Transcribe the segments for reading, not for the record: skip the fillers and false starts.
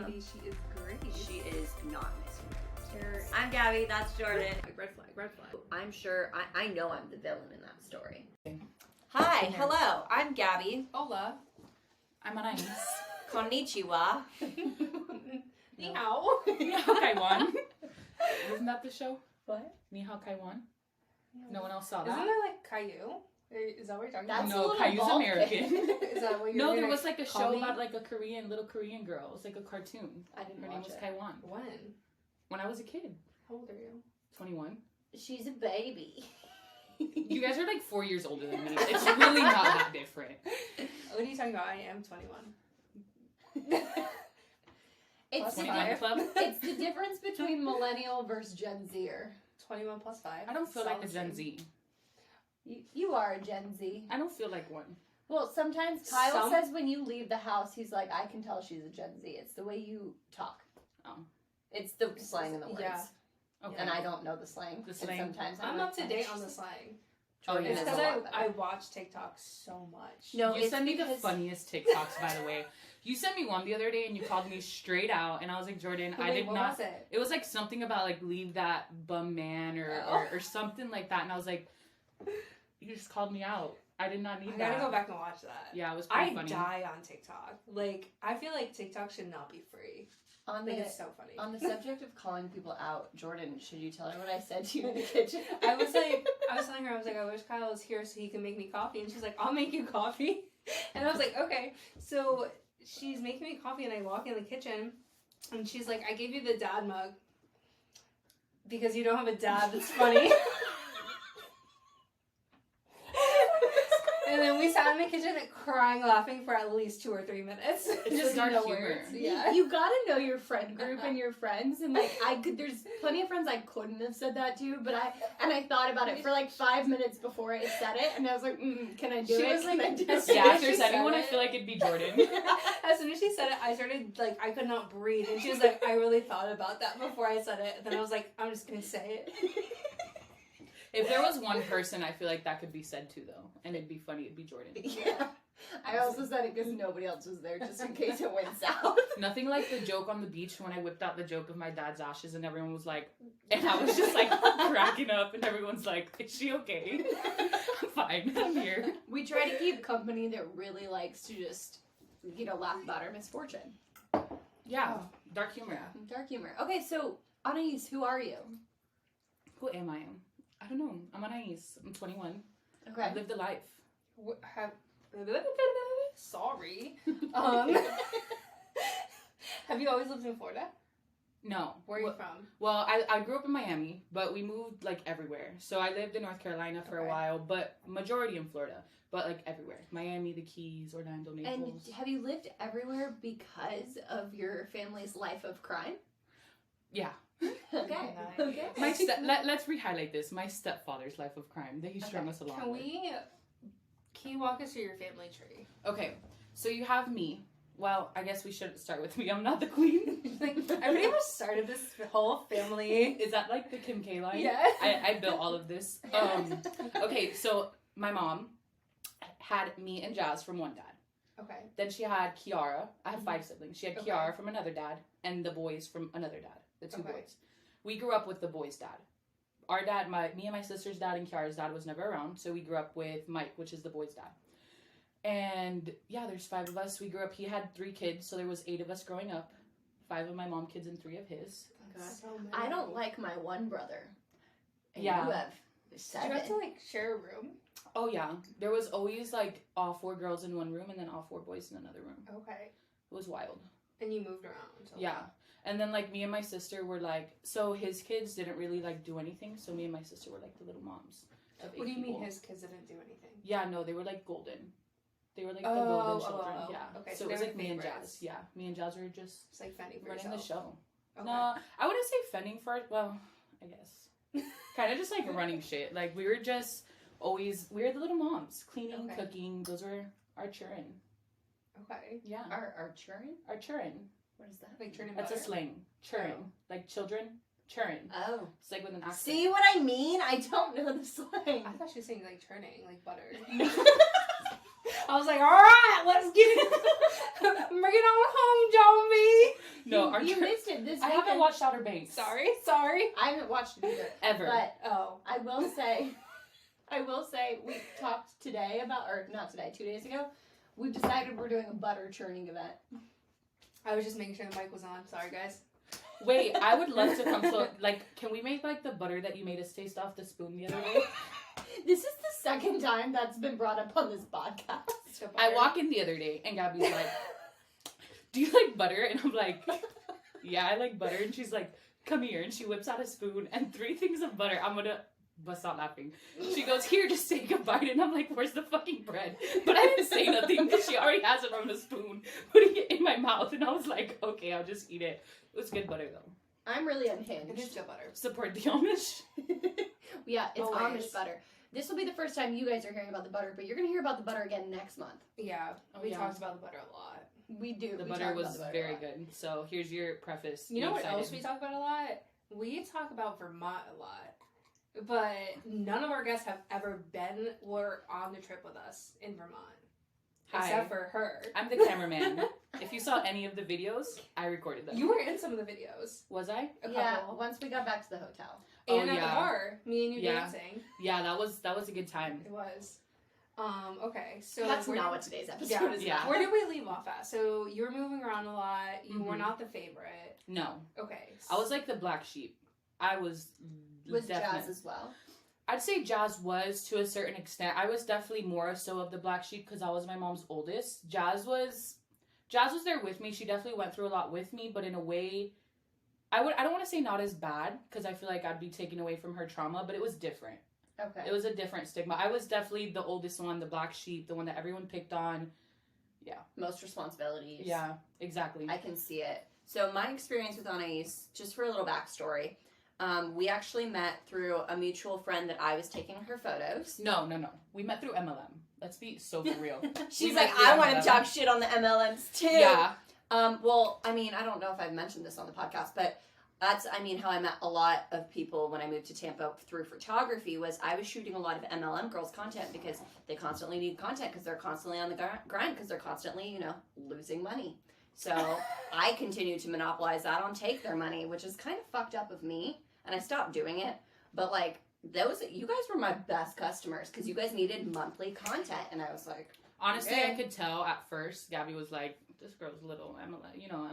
Maybe she is Grace. She is not Miss Universe. I'm Gabby. That's Jordan. Red flag, red flag. I'm sure. I know I'm the villain in that story. Hi. Hello. I'm Gabby. Hola. I'm Anais. Konnichiwa. Ni hao. Ni hao Kaiwan. Isn't that the show? What? Ni hao Kaiwan? No one else saw that? Isn't that like Caillou? Is that what you're talking That's about? No, Caillou's American. Is that what you're No, there gonna was like a call show me? about like a little Korean girl. It was like a cartoon. I didn't Her name watch was it. Kaiwan. When When I was a kid. How old are you? 21. She's a baby. You guys are like 4 years older than me. It's really not that different. What are you talking about? I am 21. It's 21 club? It's the difference between millennial versus Gen Zer. 21 plus 5. I don't feel like a Solid Gen Z. You are a Gen Z. I don't feel like one. Well, sometimes Kyle says when you leave the house, he's like, I can tell she's a Gen Z. It's the way you talk. Oh. It's the slang and the words. Yeah. Okay. And I don't know the slang. The slang. And sometimes I'm up to date on the slang. Oh, yeah. It's Jordan is because a lot better. I watch TikTok so much. No, You it's send me the because- funniest TikToks, by the way. You sent me one the other day and you called me straight out, and I was like, Jordan, Wait, I did what not. was it? It was like something about like leave that bum man or something like that, and I was like, you just called me out. I did not need I that. gotta go back and watch that. Yeah, it was pretty funny. die on TikTok. Like, I feel like TikTok should not be free. On Like, the it's so funny. on the subject of calling people out, Jordan, should you tell her what I said to you in the kitchen? I was telling her, I wish Kyle was here so he can make me coffee. And she's like, I'll make you coffee. And I was like, okay. So she's making me coffee and I walk in the kitchen and she's like, I gave you the dad mug because you don't have a dad that's funny. And then we sat in the kitchen crying, laughing for at least 2 or 3 minutes. It's just dark no humor. words. Yeah. You gotta know your friend group and your friends, and like there's plenty of friends I couldn't have said that to, but I thought about it for like 5 minutes before I said it, and I was like, can I do She it? was like, Can I do as it? Yeah, if She there's said anyone, I it. feel like it'd be Jordan. As soon as she said it, I started, like, I could not breathe. And she was like, I really thought about that before I said it. And then I was like, I'm just going to say it. If there was one person, I feel like that could be said to though, and it'd be funny. It'd be Jordan. Yeah. I also said it because nobody else was there, just in case it went south. Nothing like the joke on the beach when I whipped out the joke of my dad's ashes, and everyone was like, and I was just like cracking up, and everyone's like, "Is she okay?" I'm fine. I'm here. We try to keep company that really likes to just, laugh about our misfortune. Yeah, dark humor. Dark humor. Okay, so Anais, who are you? Who am I? I don't know. I'm Anais. I'm 21. Okay. I've lived a life. Sorry. Have you always lived in Florida? No. Where are you from? Well, I grew up in Miami, but we moved like everywhere. So I lived in North Carolina for a while, but majority in Florida, but like everywhere. Miami, the Keys, Orlando, And Naples. have you lived everywhere because of your family's life of crime? Yeah. Okay. Nice. Okay. Let's re-highlight this. My stepfather's life of crime that he strung us along with. Can you walk us through your family tree? Okay, so you have me. Well, I guess we should start with me. I'm not the queen. Like, everybody ever started this whole family? Is that like the Kim K line? Yeah. I built all of this. Okay, so my mom had me and Jazz from one dad. Okay. Then she had Kiara. I have 5 siblings. She had Okay. Kiara from another dad and the boys from another dad. The 2 Okay. boys. We grew up with the boys' dad. Our dad, me and my sister's dad and Kiara's dad was never around, so we grew up with Mike, which is the boys' dad. And yeah, there's 5 of us. We grew up. He had 3 kids, so there was 8 of us growing up. 5 of my mom kids and 3 of his. So I don't like my one brother. And Yeah. You have Did 7. you have to, like, share a room? Oh yeah, there was always like all 4 girls in one room and then all 4 boys in another room. Okay. It was wild. And you moved around. Yeah. And then like me and my sister were like, so his kids didn't really like do anything, so me and my sister were like the little moms of 8 What do you people. mean his kids didn't do anything? Yeah, no, they were like golden. They were like the golden children. oh. Yeah. Okay, so so it was they like were me and favorites. Jazz. Yeah. Me and Jazz were just It's like fending for running the yourself. show. Okay. No, I wouldn't say fending for it. Well, I guess. Kind of just like running shit. Like we were just always, we were the little moms. Cleaning, Okay. cooking. Those were our children. Okay. Yeah. Our children? Our children. What is that? Like churning That's a butter? slang. Churn. Oh. Like children. Churn. Oh. It's like with an accent. See what I mean? I don't know the slang. I thought she was saying like churning, like butter. I was like, all right, let's get it. Bring it on home, Joey. You missed it this I weekend. haven't watched Outer Banks. Sorry. I haven't watched it either. Ever. But Oh. I will say, we talked today about, or not today, 2 days ago, we've decided we're doing a butter churning event. I was just making sure the mic was on. Sorry, guys. Wait, I would love to come to, like, can we make, like, the butter that you made us taste off the spoon the other day? This is the second time that's been brought up on this podcast. So I walk in the other day, and Gabby's like, do you like butter? And I'm like, yeah, I like butter. And she's like, come here. And she whips out a spoon and 3 things of butter. I'm gonna bust out laughing. She goes, here, just take a bite. And I'm like, where's the fucking bread? But I didn't say nothing because she already has it on a spoon, putting it in my mouth. And I was like, okay, I'll just eat it. It was good butter, though. I'm really It is unhinged. still butter. Support the Amish. Yeah, it's Always. Amish butter. This will be the first time you guys are hearing about the butter, but you're going to hear about the butter again next month. Yeah. Oh, We yeah. talked about the butter a lot. We do. The we butter talk about was the butter a very lot. good. So here's your preface. You know Be what excited. else we talk about a lot? We talk about Vermont a lot. But none of our guests have ever been or on the trip with us in Vermont. Hi. Except for her. I'm the cameraman. If you saw any of the videos, I recorded them. You were in some of the videos. Was I? A Yeah, couple. once we got back to the hotel. Oh, And at the yeah. bar. Me and you Yeah. dancing. Yeah, that was a good time. It was. Okay. So That's where not did- what today's episode Yeah. is Yeah. about. Where did we leave off at? So you were moving around a lot. You were Mhm. not the favorite. No, Okay. I was like the black sheep. I was. Was definite- Jazz as well? I'd say Jazz was to a certain extent. I was definitely more so of the black sheep because I was my mom's oldest. Jazz was there with me. She definitely went through a lot with me, but in a way, I don't want to say not as bad because I feel like I'd be taken away from her trauma, but it was different. Okay. It was a different stigma. I was definitely the oldest one, the black sheep, the one that everyone picked on. Most responsibilities. Yeah, exactly. I can see it. So my experience with Anais, just for a little backstory, we actually met through a mutual friend that I was taking her photos. No. We met through MLM. Let's be so for real. She's We like, met through I want to MLM. talk shit on the MLMs too. Yeah. Well, I mean, I don't know if I've mentioned this on the podcast, but that's, I mean, how I met a lot of people when I moved to Tampa through photography was I was shooting a lot of MLM girls content because they constantly need content because they're constantly on the grind because they're constantly, you know, losing money. So I continued to monopolize that on take their money, which is kind of fucked up of me. And I stopped doing it. But like, you guys were my best customers because you guys needed monthly content. And I was like, Honestly, Okay. I could tell at first. Gabby was like, "This girl's little MLM, you know."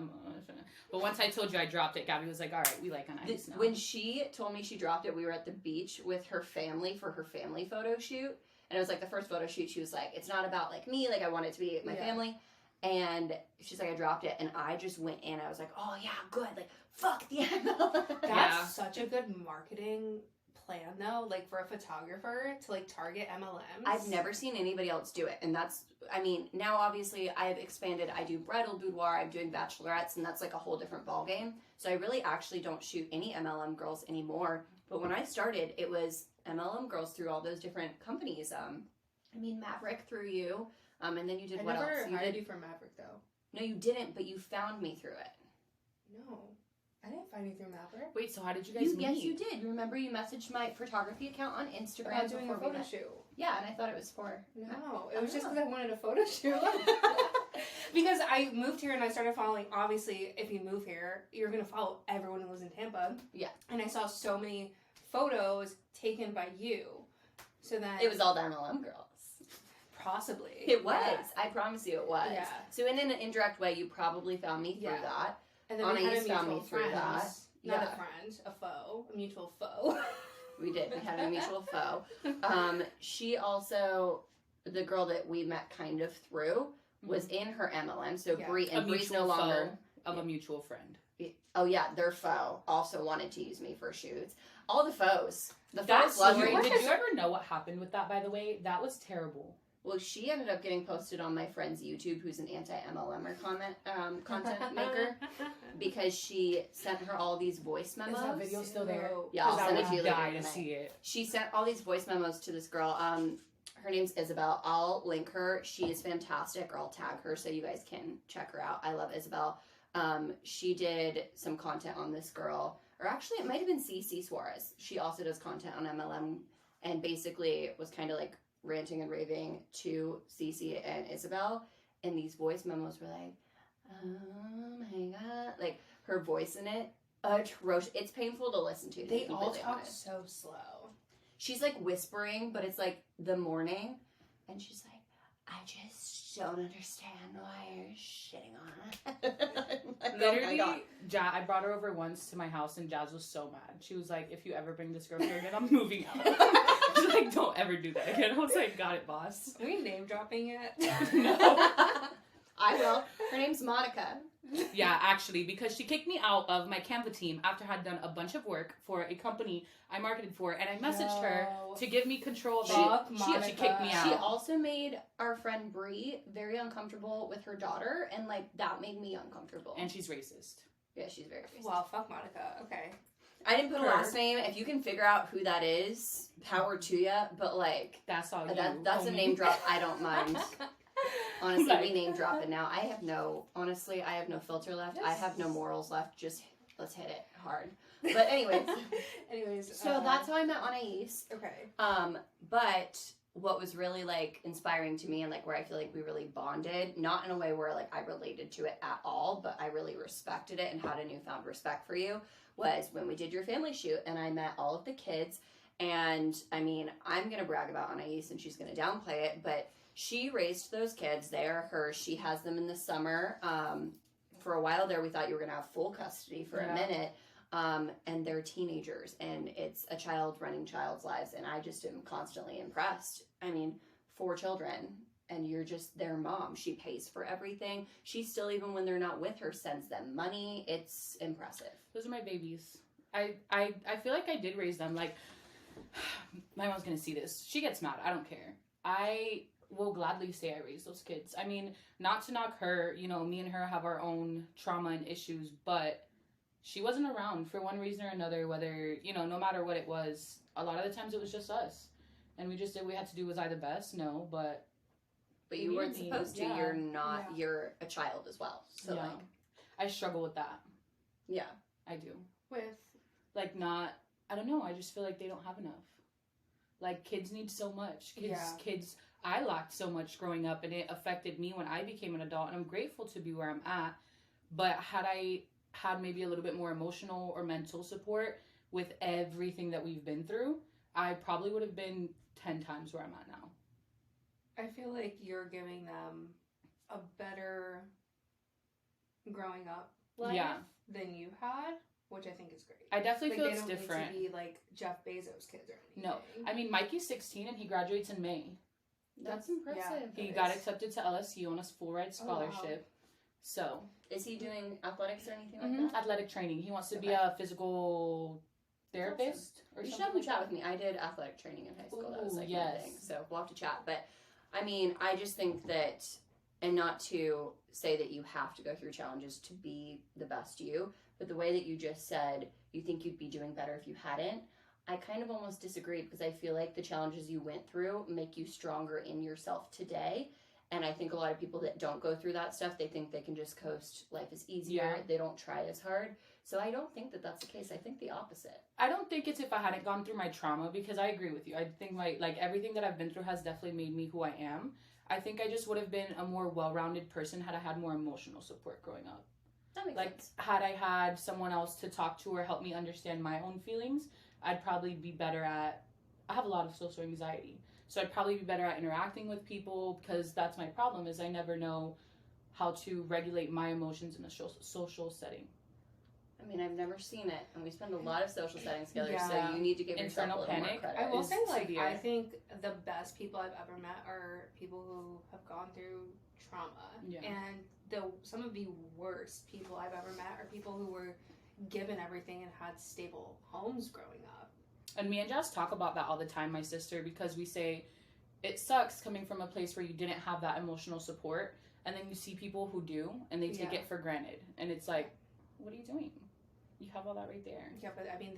But once I told you I dropped it, Gabby was like, "All right, we like Anais now." when she told me she dropped it, we were at the beach with her family for her family photo shoot. And it was like the first photo shoot. She was like, it's not about like me. Like I want it to be my Yeah. family. And she's like, I dropped it. And I just went in. I was like, oh yeah, good. Like, fuck the MLM. That's Yeah. such a good marketing plan, though. Like for a photographer to like target MLMs. I've never seen anybody else do it. And that's, I mean, now obviously I've expanded. I do bridal boudoir. I'm doing bachelorettes. And that's like a whole different ballgame. So I really actually don't shoot any MLM girls anymore. But when I started, it was MLM girls through all those different companies. I mean, Maverick through you. And then you did I what never else? You hired did, you for Maverick, though. no, you didn't, but you found me through it. No. I didn't find you through Maverick. Wait, so how did you guys meet? Yes, you did. Remember you messaged my photography account on Instagram About doing a before we photo met? shoot. Yeah, and I thought it was for... No, it was just because I wanted a photo shoot. Because I moved here and I started following, obviously, if you move here, you're going to follow everyone who lives in Tampa. Yeah. And I saw so many photos taken by you. So then... It was all the MLM girls. Possibly. It was. Yeah. I promise you it was. Yeah. So in an indirect way, you probably found me through Yeah. that. And then we had a Anais found me mutual through friend. that. Not Yeah. a friend, a foe. A mutual foe. We did. We had a mutual foe. She also, the girl that we met kind of through, was in her MLM. So Yeah. Bree, A and Bree's no mutual longer. foe of a mutual friend. Oh yeah, their foe also wanted to use me for shoots. All the foes. The That foes love story, me. did you ever know what happened with that, by the way? That was terrible. Well, she ended up getting posted on my friend's YouTube, who's an anti-MLMer content maker, because she sent her all these voice memos. Is that video still there? Yeah, I'll Because send I it to you would later die to tonight. see it. She sent all these voice memos to this girl. Her name's Isabel. I'll link her. She is fantastic, or I'll tag her so you guys can check her out. I love Isabel. She did some content on this girl, or actually it might have been CC Suarez. She also does content on MLM, and basically was kind of like ranting and raving to CC and Isabel. And these voice memos were like, oh my god, like her voice in it, atrocious. It's painful to listen to. They all completely talk honest. so slow. She's like whispering, but it's like the morning, and she's like, I just don't understand why you're shitting on it. Like, Literally, oh my God. I brought her over once to my house, and Jazz was so mad. She was like, if you ever bring this girl here again, I'm moving out. She's like, don't ever do that again. I was like, got it, boss. Are we name dropping yet? No. I will. Her name's Monica. Yeah, actually, because she kicked me out of my Canva team after I had done a bunch of work for a company I marketed for, and I messaged her to give me control of Fuck it. Monica. She kicked me out. She also made our friend Bree very uncomfortable with her daughter, and like that made me uncomfortable. And she's racist. yeah, she's very racist. Well, fuck Monica. Okay. I didn't put a Her. last name. If you can figure out who that is, power to ya. But like, That's all you. that's a homie. name drop I don't mind. Honestly, Like- we name drop it now. I have no filter left. I have no morals left. Just let's hit it hard. But anyways, So that's how I met Anais. okay. but what was really like inspiring to me and like where I feel like we really bonded, not in a way where like I related to it at all, but I really respected it and had a newfound respect for you, was when we did your family shoot and I met all of the kids. And I mean, I'm gonna brag about Anais and she's gonna downplay it, but she raised those kids. They are hers. She has them in the summer. For a while there, we thought you were gonna have full custody for a minute. And they're teenagers, and it's a child running child's lives, and I just am constantly impressed. I mean, 4 children, and you're just their mom. She pays for everything. She still, even when they're not with her, sends them money. It's impressive. Those are my babies. I feel like I did raise them. Like, my mom's gonna see this. She gets mad. I don't care. I will gladly say I raised those kids. I mean, not to knock her. You know, me and her have our own trauma and issues, but she wasn't around for one reason or another, whether, you know, no matter what it was. A lot of the times it was just us. And we just did what we had to do. Was I the best? No, but you we weren't need- supposed to. yeah. You're not. Yeah. You're a child as well. So, yeah. like, I struggle with that. yeah. I do. With Like, not, I don't know, I just feel like they don't have enough. Like, kids need so much. Kids, I lacked so much growing up, and it affected me when I became an adult, and I'm grateful to be where I'm at. But had I had maybe a little bit more emotional or mental support with everything that we've been through, I probably would have been 10 times where I'm at now. I feel like you're giving them a better growing up life Yeah. than you had, which I think is great. I definitely Like, feel they it's don't different. need to be like Jeff Bezos kids or anything. No. I mean, Mikey's 16 and he graduates in May. That's impressive. He That got is. accepted to LSU on a full ride scholarship. So, Is he doing athletics or anything like mhm, that? athletic training. He wants to be Okay. a physical therapist or You should something have him like chat that. with me. I did athletic training in high school. That was Ooh, like yes. my thing. So we'll have to chat. But I mean, I just think that, and not to say that you have to go through challenges to be the best you, but the way that you just said you think you'd be doing better if you hadn't, I kind of almost disagree, because I feel like the challenges you went through make you stronger in yourself today. And I think a lot of people that don't go through that stuff, they think they can just coast. Life is easier. Yeah. They don't try as hard. So I don't think that that's the case. I think the opposite. I don't think it's if I hadn't gone through my trauma, because I agree with you. I think like everything that I've been through has definitely made me who I am. I think I just would have been a more well-rounded person had I had more emotional support growing up. That makes Like, sense. had I had someone else to talk to or help me understand my own feelings, I'd probably be better at, I have a lot of social anxiety. So I'd probably be better at interacting with people, because that's my problem, is I never know how to regulate my emotions in a social setting. I mean, I've never seen it, and we spend a lot of social settings together, Yeah. so you need to give yourself Internal a little panic. more credit. I will is say, like, severe. I think the best people I've ever met are people who have gone through trauma. Yeah. And some of the worst people I've ever met are people who were given everything and had stable homes growing up. And me and Jazz talk about that all the time, my sister, because we say it sucks coming from a place where you didn't have that emotional support, and then you see people who do, and they take Yeah. it for granted. And it's like, what are you doing? You have all that right there. Yeah, but I mean,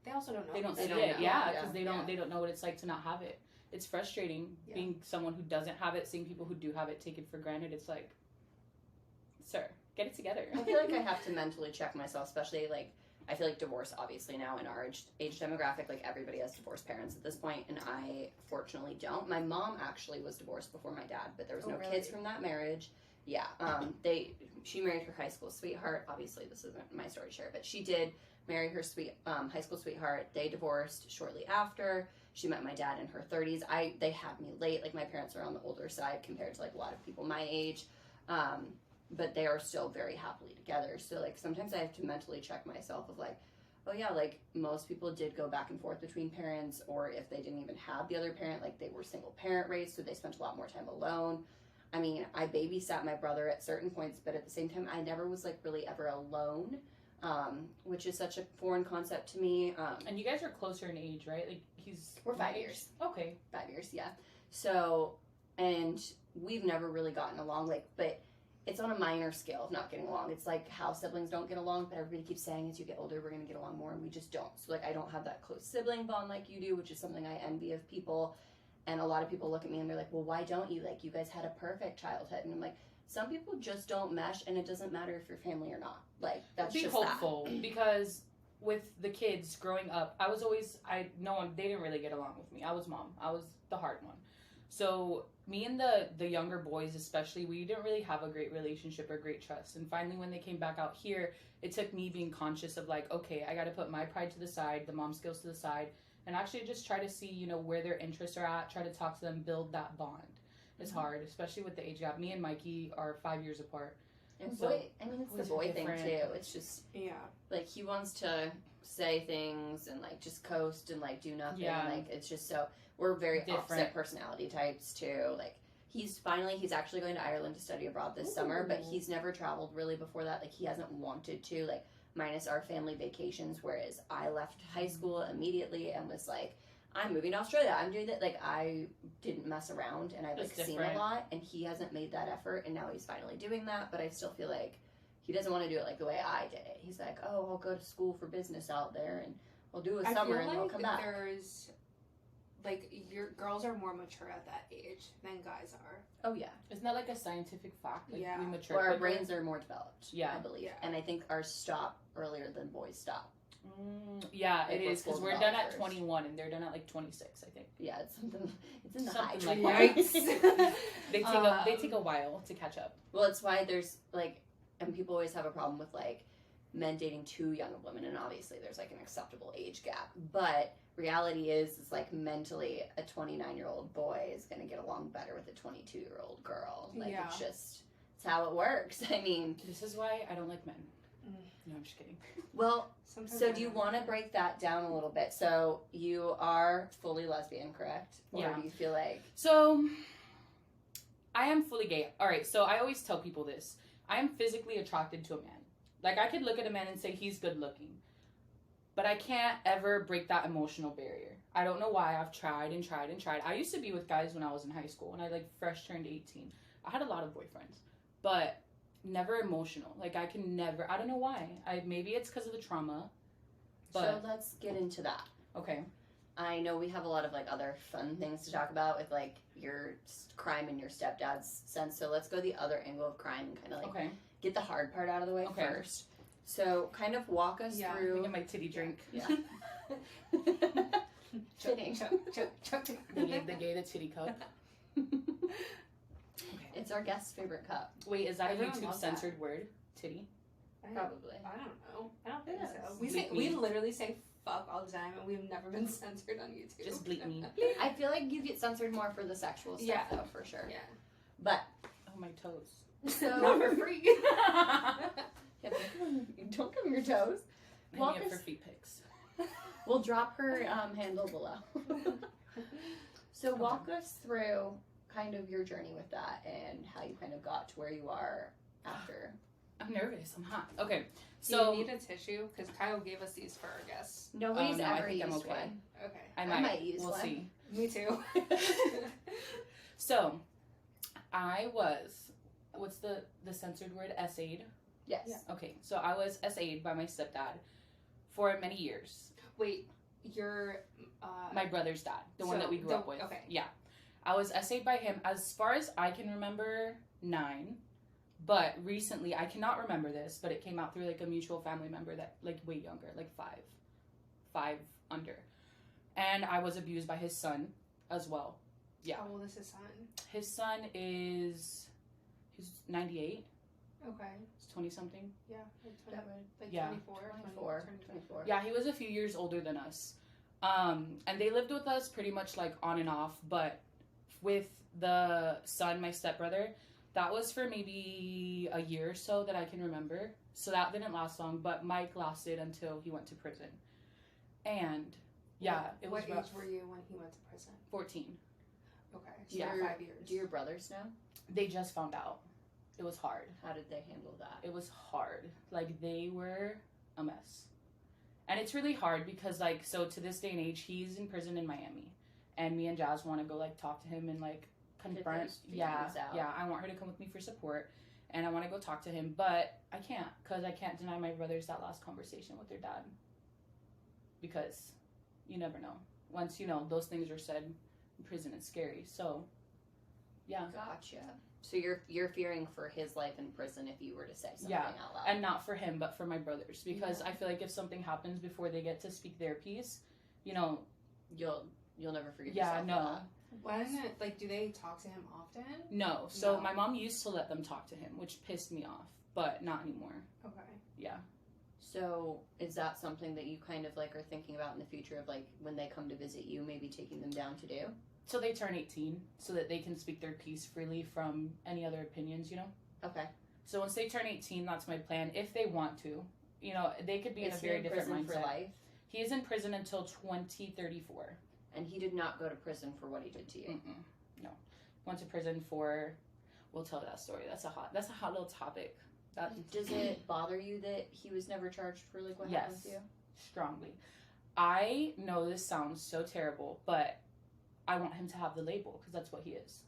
they also don't know. They don't these see don't it, know. yeah, Yeah. because they don't know what it's like to not have it. It's frustrating Yeah. being someone who doesn't have it, seeing people who do have it take it for granted. It's like, sir, get it together. I feel like I have to mentally check myself, especially, like, I feel like divorce, obviously, now in our age demographic, like, everybody has divorced parents at this point, and I fortunately don't. My mom actually was divorced before my dad, but there was Oh, no really? kids from that marriage, Yeah. She married her high school sweetheart. Obviously, this isn't my story to share, but she did marry her high school sweetheart. They divorced shortly after. She met my dad in her 30s. They had me late. Like, my parents are on the older side compared to like a lot of people my age. But they are still very happily together. So like sometimes I have to mentally check myself of like, oh yeah, like most people did go back and forth between parents, or if they didn't even have the other parent, like they were single parent raised, so they spent a lot more time alone. I mean, I babysat my brother at certain points, but at the same time, I never was like really ever alone, which is such a foreign concept to me. And you guys are closer in age, right? Like We're 5 my age? years. Okay. 5 years, yeah. So, and we've never really gotten along, like, but it's on a minor scale of not getting along. It's like how siblings don't get along, but everybody keeps saying as you get older, we're going to get along more, and we just don't. So, like, I don't have that close sibling bond like you do, which is something I envy of people. And a lot of people look at me and they're like, well, why don't you? Like, you guys had a perfect childhood. And I'm like, some people just don't mesh, and it doesn't matter if you're family or not. Like, that's Be just hopeful because with the kids growing up, they didn't really get along with me. I was mom. I was the hard one. So me and the younger boys especially, we didn't really have a great relationship or great trust. And finally, when they came back out here, it took me being conscious of like, okay, I got to put my pride to the side, the mom skills to the side, and actually just try to see, where their interests are at, try to talk to them, build that bond. It's hard, especially with the age gap. Me and Mikey are 5 years apart. And So, it's the boy thing different. too. It's just, like, he wants to say things and like just coast and like do nothing. Yeah. Like, it's just so, we're very Different. opposite personality types too. Like, he's actually going to Ireland to study abroad this summer, but he's never traveled really before that. Like, he hasn't wanted to, like, minus our family vacations, whereas I left high school immediately and was like, I'm moving to Australia, I'm doing that. Like, I didn't mess around, and I've like It's seen different. a lot, and he hasn't made that effort, and now he's finally doing that. But I still feel like he doesn't want to do it like the way I did it. He's like, oh, I'll go to school for business out there, and I'll do a I summer, feel and like then I'll come back. there's like your girls are more mature at that age than guys are. Oh yeah, Isn't that like a scientific fact? Like, Yeah. we mature or our quicker? brains are more developed. Yeah. I believe, Yeah. and I think ours stop earlier than boys stop. Yeah, Like, it we're is, because full we're done at developers. 21 and they're done at like 26, I think. Yeah, it's something. It's in the Something high. like Yikes. They take a while to catch up. Well, it's why there's like, and people always have a problem with like men dating too young of women, and obviously there's like an acceptable age gap. But reality is like mentally, a 29-year-old boy is gonna get along better with a 22-year-old girl. Like, Yeah. it's how it works. I mean, This is why I don't like men. Mm. No, I'm just kidding. well, Sometimes so I do you don't want to know. break that down a little bit? So you are fully lesbian, correct? Or Yeah. do you feel like So, I am fully gay. Alright, so I always tell people this. I am physically attracted to a man. Like, I could look at a man and say he's good looking. But I can't ever break that emotional barrier. I don't know why. I've tried and tried and tried. I used to be with guys when I was in high school, when I like fresh turned 18. I had a lot of boyfriends, but never emotional. Like, I can never, I don't know why. Maybe it's because of the trauma. so But let's get into that. okay. I know we have a lot of like other fun things to talk about with like your crime and your stepdad's sense. So let's go the other angle of crime and kind of like Okay. get the hard part out of the way Okay. first. So kind of walk us Yeah, Let me through. get my titty drink. Yeah. Fitting. Choke. They gave the gay the titty cup. Okay. It's our guest's favorite cup, Wait, is that a Everyone YouTube loves that. censored word? Titty? probably. I don't know. I don't think Yes. so. Bleep We me. literally say fuck all the time, and we've never been censored on YouTube. Just bleep me. I feel like you get censored more for the sexual stuff, Yeah. though, for sure. Yeah. But Oh, my toes. Not so for free. yeah, don't come your toes. Hit Walk me up for us- feet pics. We'll drop her handle below. So walk us through kind of your journey with that and how you kind of got to where you are after. I'm nervous. I'm hot. Okay. Do So, you need a tissue? Because Kyle gave us these for our guests. Nobody's no, I ever think I'm used okay. one. Okay. I I might. might use we'll one. see. Me too. So, I was, what's the censored word? SA'd? Yes. Yeah. Okay. So, I was SA'd by my stepdad for many years. Wait, you're My brother's dad, the one So, that we grew the- up with. okay. Yeah. I was SA'd by him as far as I can remember 9. But recently, I cannot remember this, but it came out through like a mutual family member that like way younger, like 5 under. And I was abused by his son as well. Yeah. How old is his son? His son is, He's 98. Okay. He's 20 something. Yeah. That would. Like Yeah. 24. 24. Yeah, he was a few years older than us. And they lived with us pretty much like on and off, but with the son, my stepbrother, that was for maybe a year or so that I can remember. So that didn't last long, but Mike lasted until he went to prison. And yeah, it was What rough. age were you when he went to prison? 14. Okay. Do So your- 5 years. Do your brothers know? They just found out. It was hard. How did they handle that? It was hard. Like, they were a mess. And it's really hard because, like, so to this day and age, he's in prison in Miami. And me and Jazz want to go, like, talk to him and, like, confront. those Yeah, feelings out. yeah. I want her to come with me for support. And I want to go talk to him. But I can't, because I can't deny my brothers that last conversation with their dad. Because you never know. Once, you know, those things are said in prison, it's scary. So, yeah. Gotcha. So you're fearing for his life in prison if you were to say something Yeah, out loud. and not for him, but for my brothers, because I feel like if something happens before they get to speak their piece, you know, you'll never forgive yeah, yourself no, for that. When, like, do they talk to him often? no. So No. my mom used to let them talk to him, which pissed me off, but not anymore. Okay. Yeah. So is that something that you kind of like are thinking about in the future of like when they come to visit you, maybe taking them down to do? So they turn 18 so that they can speak their piece freely from any other opinions, you know? Okay. So once they turn 18, that's my plan. If they want to, you know, they could be in a Is he very in different prison mindset. for life? He is in prison until 2034. And he did not go to prison for what he did to you. Mm-mm. No. Went to prison for, we'll tell that story. That's a hot little topic. That Does it bother you that he was never charged for like what happened Yes. to you? Strongly. I know this sounds so terrible, but I want him to have the label because that's what he is.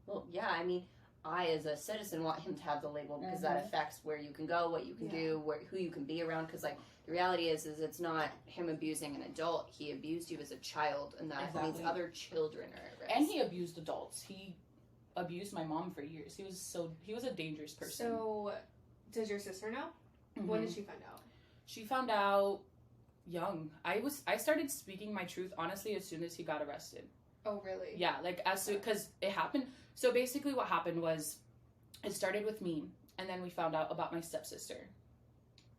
Well, yeah, I mean, I as a citizen want him to have the label because that affects where you can go, what you can do, who you can be around. Because like the reality is it's not him abusing an adult. He abused you as a child, and that means Exactly. other children are at risk. And he abused adults. He abused my mom for years. He was a dangerous person. So, does your sister know? Mhm. When did she find out? She found out young. I started speaking my truth honestly as soon as he got arrested. Oh, really? Yeah, like as soon because it happened. So basically, what happened was, it started with me, and then we found out about my stepsister.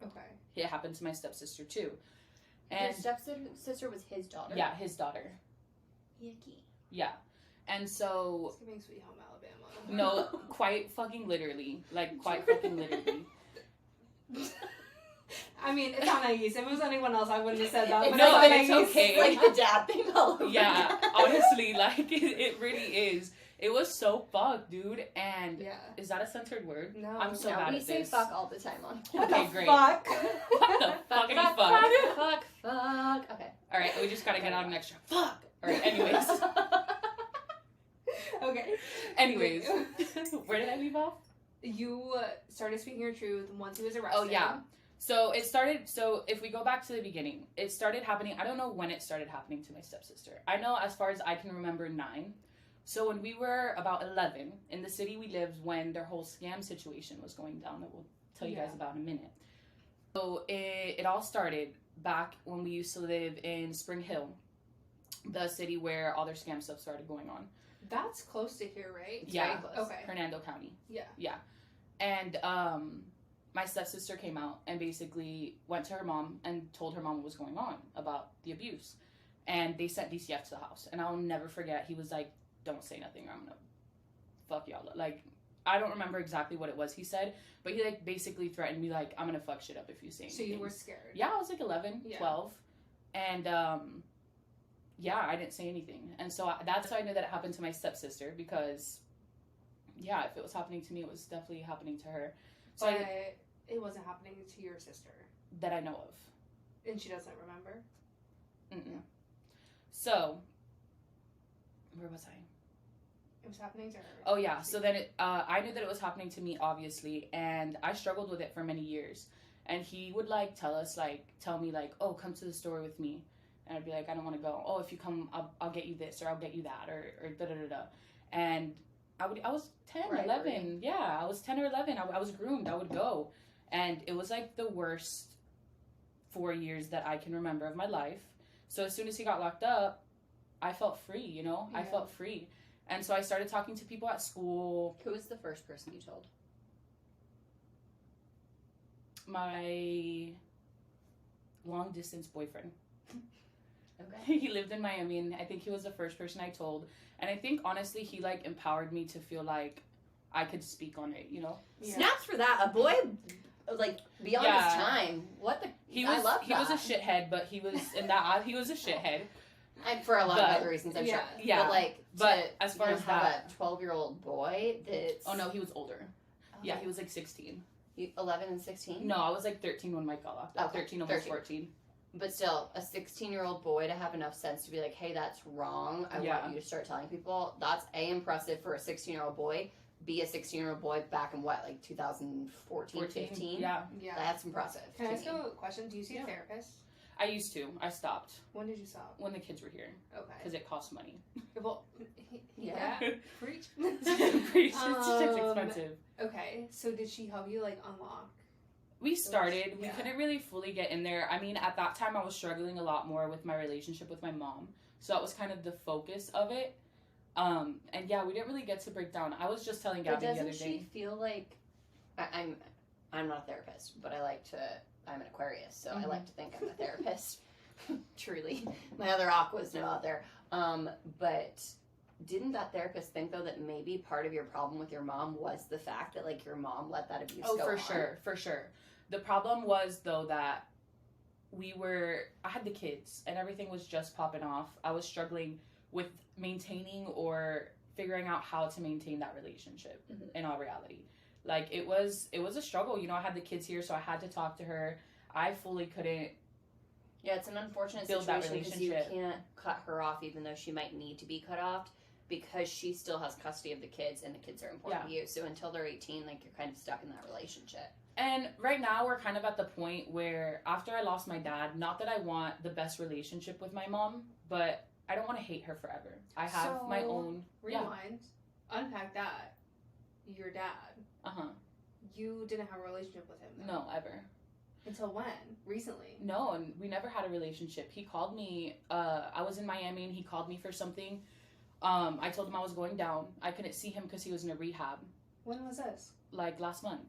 Okay. It happened to my stepsister too, Your and stepsister was his daughter. yeah, his daughter. Yucky. Yeah, and so It's giving Sweet Home Alabama. no, quite fucking literally, like quite fucking literally. I mean, it's not Anais. If it was anyone else, I wouldn't have said that. But No, it's it's okay. Like the dad thing all over Yeah, again. honestly, like it really is. It was so fucked, dude. And Yeah. is that a censored word? No. I'm so No, bad we at say this. fuck all the time on Okay, great. Fuck. What the fuckity fuck? fuck. Okay. All right, we just gotta get out an extra fuck. All right, anyways. Okay. Anyways, where did I leave off? You started speaking your truth once he was arrested. Oh, yeah. So it started, so if we go back to the beginning, it started happening, I don't know when it started happening to my stepsister. I know as far as I can remember 9. So when we were about 11, in the city we lived when their whole scam situation was going down, that we'll tell you guys about in a minute. So it all started back when we used to live in Spring Hill, the city where all their scam stuff started going on. That's close to here, right? Yeah. Very close. Okay. Hernando County. Yeah. Yeah. And my stepsister came out and basically went to her mom and told her mom what was going on about the abuse. And they sent DCF to the house. And I'll never forget, he was like, don't say nothing or I'm gonna fuck y'all. Like, I don't remember exactly what it was he said, but he like basically threatened me like, I'm gonna fuck shit up if you say anything. So you were scared. Yeah, I was like 11, Yeah. 12. And yeah, I didn't say anything. And so that's how I knew that it happened to my stepsister because, yeah, if it was happening to me, it was definitely happening to her. So But it wasn't happening to your sister. that I know of. And she doesn't remember? Mm-mm. So, where was I? It was happening to her. Oh, yeah. So then I knew that it was happening to me, obviously, and I struggled with it for many years. And he would, like, tell me, like, oh, come to the store with me. And I'd be like, I don't want to go. Oh, if you come, I'll get you this, or I'll get you that, or da-da-da-da. And I was 10, Right, 11. right. Yeah, I was 10 or 11. I was groomed. I would go. And it was, like, the worst 4 years that I can remember of my life. So as soon as he got locked up, I felt free, you know? I Yeah. felt free. And so I started talking to people at school. Who was the first person you told? My long distance boyfriend. Okay. He lived in Miami, and I think he was the first person I told. And I think honestly he like empowered me to feel like I could speak on it, you know. Yeah. Snaps for that. A boy, like beyond his Yeah. time. What the? He I was love he was a that. shithead, but he was in that he was a shithead. And for a lot of But- other reasons, I'm yeah. sure. Yeah. But like, But to, as far you know, as have that- a 12-year-old boy that's Oh no, he was older. Yeah, he was like 16. 11 and 16. No, I was like 13 when Mike got locked up. Okay, 13, almost 13. 14. But still, a 16-year-old boy to have enough sense to be like, hey, that's wrong. I Yeah. want you to start telling people. That's impressive for a 16-year-old boy. Be a 16-year-old boy back in what, like 2014, 15? Yeah, Yeah. That's impressive. Can I to ask me. you a question? Do you see Yeah. a therapist? I used to. I stopped When did you stop? when the kids were here Okay. because it cost money. Well, Yeah. Preach. It's just Um, expensive. Okay. So did she help you like unlock? We started. We Yeah. couldn't really fully get in there. I mean, at that time, I was struggling a lot more with my relationship with my mom. So that was kind of the focus of it. And yeah, we didn't really get to break down. I was just telling But Gabby the doesn't other she day. feel like I'm not a therapist, but I'm an Aquarius, so I Mhm. like to think I'm a therapist. Truly, my other Aquas know out there. But didn't that therapist think though that maybe part of your problem with your mom was the fact that like your mom let that abuse Oh, go for on? sure, for sure. The problem was though that I had the kids and everything was just popping off. I was struggling with maintaining or figuring out how to maintain that relationship Mhm. in all reality. Like it was a struggle. You know, I had the kids here, so I had to talk to her. I fully couldn't. Yeah, it's an unfortunate Build that situation because you relationship. can't cut her off, even though she might need to be cut off, because she still has custody of the kids, and the kids are important to you. So until they're 18, like you're kind of stuck in that relationship. And right now we're kind of at the point where after I lost my dad, not that I want the best relationship with my mom, but I don't want to hate her forever. I have my So, own. Rewind. Unpack that. Your dad. Uh-huh. You didn't have a relationship with him. Though. No, ever. Until when? Recently. No, and we never had a relationship. He called me. I was in Miami, and he called me for something. I told him I was going down. I couldn't see him because he was in a rehab, When was this? like last month.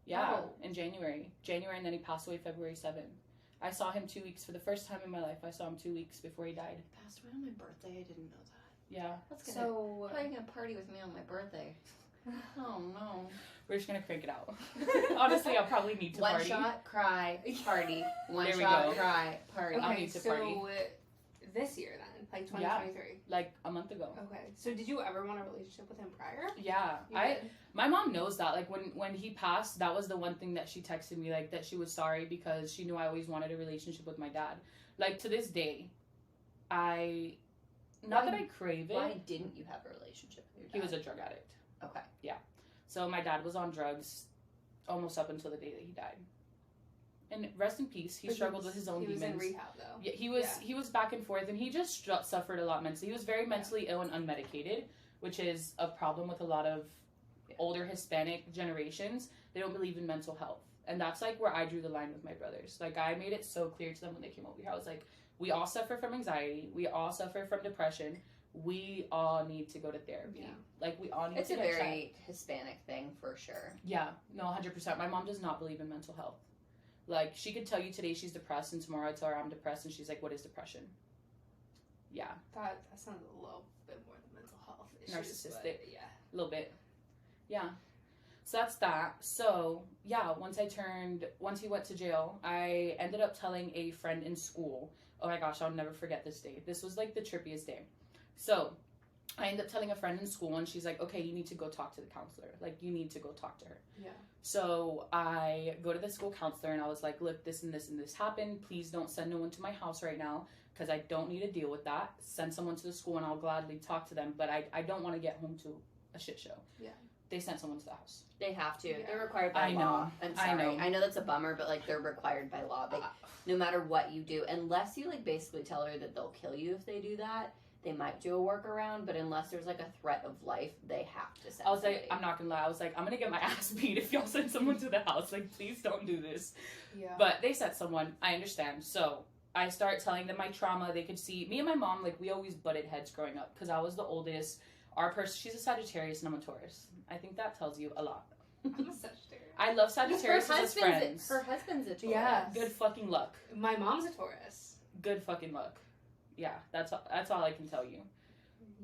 Yeah, Oh. in January, and then he passed away February 7th. I saw him 2 weeks for the first time in my life. I saw him 2 weeks before he died. Passed away on my birthday. I didn't know that. Yeah, That's gonna. So. How are you gonna party with me on my birthday? Oh no. we're just gonna crank it out. Honestly, I'll probably need to One party. shot, cry, party. One There we shot, go. cry, party. I'll Okay, need to so party. this year then, like Yeah. 2023. Like a month ago. Okay. So did you ever want a relationship with him prior? Yeah, You I. did? My mom knows that. Like when he passed, that was the one thing that she texted me, like that she was sorry because she knew I always wanted a relationship with my dad. Like to this day, not that I crave it. Why didn't you have a relationship with your dad? He was a drug addict. Okay. So my dad was on drugs almost up until the day that he died. And rest in peace. He But struggled with his own He was demons. in rehab though. Yeah, he was Yeah. he was back and forth, and he just suffered a lot mentally. He was very mentally ill and unmedicated, which is a problem with a lot of older Hispanic generations. They don't believe in mental health, and that's like where I drew the line with my brothers. Like I made it so clear to them when they came over here. I was like, we all suffer from anxiety. We all suffer from depression. We all need to go to therapy. Yeah. Like we all need It's to a get checked. very Hispanic thing for sure. Yeah, no, 100%. My mom does not believe in mental health. Like, she could tell you today she's depressed, and tomorrow I tell her I'm depressed, and she's like, what is depression? Yeah, That sounds a little bit more than mental health issues. Narcissistic. But yeah. a little bit. Yeah. So that's that. So, yeah, once he went to jail, I ended up telling a friend in school. Oh my gosh, I'll never forget this day. This was like the trippiest day. So, I ended up telling a friend in school, and she's like, okay, you need to go talk to the counselor. Like, you need to go talk to her. Yeah. So I go to the school counselor and I was like, look, this and this and this happened. Please don't send no one to my house right now because I don't need to deal with that. Send someone to the school and I'll gladly talk to them, but I don't want to get home to a shit show. Yeah. They sent someone to the house. They have to. Yeah. They're required by I law. know. I'm I sorry. know. I know that's a bummer, but like they're required by law. They, no matter what you do, unless you like basically tell her that they'll kill you if they do that, they might do a workaround. But unless there's like a threat of life, they have to send. I was somebody. like, I'm not gonna lie. I was like, I'm gonna get my ass beat if y'all send someone to the house. Like, please don't do this. Yeah. But they sent someone. I understand. So I start telling them my trauma. They could see me and my mom. Like we always butted heads growing up because I was the oldest. She's a Sagittarius and I'm a Taurus. I think that tells you a lot. I'm a Sagittarius. I love Sagittarius as friends. Her husband's a Taurus. Yeah. Good fucking luck. My mom's a Taurus. Good fucking luck. Yeah, that's all I can tell you.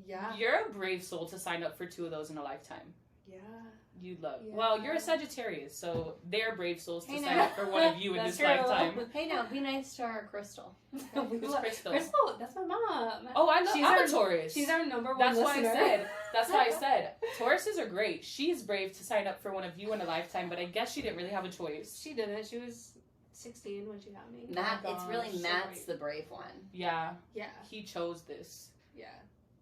Yeah. You're a brave soul to sign up for 2 of those in a lifetime. Yeah. You'd love. Yeah. Well, you're a Sagittarius, so they're brave souls to Hey, sign now. up for one of you in That's this true. lifetime. Hey, now, be nice to our Crystal. Who's Crystal? Crystal, that's my mom. Oh, I'm our, a Taurus. She's our number one That's listener. why I said. That's why I said. Tauruses are great. She's brave to sign up for one of you in a lifetime, but I guess she didn't really have a choice. She didn't. She was 16 when she got me. Matt, Oh my it's really gosh, Matt's so the brave one. Yeah, Yeah. he chose this. Yeah.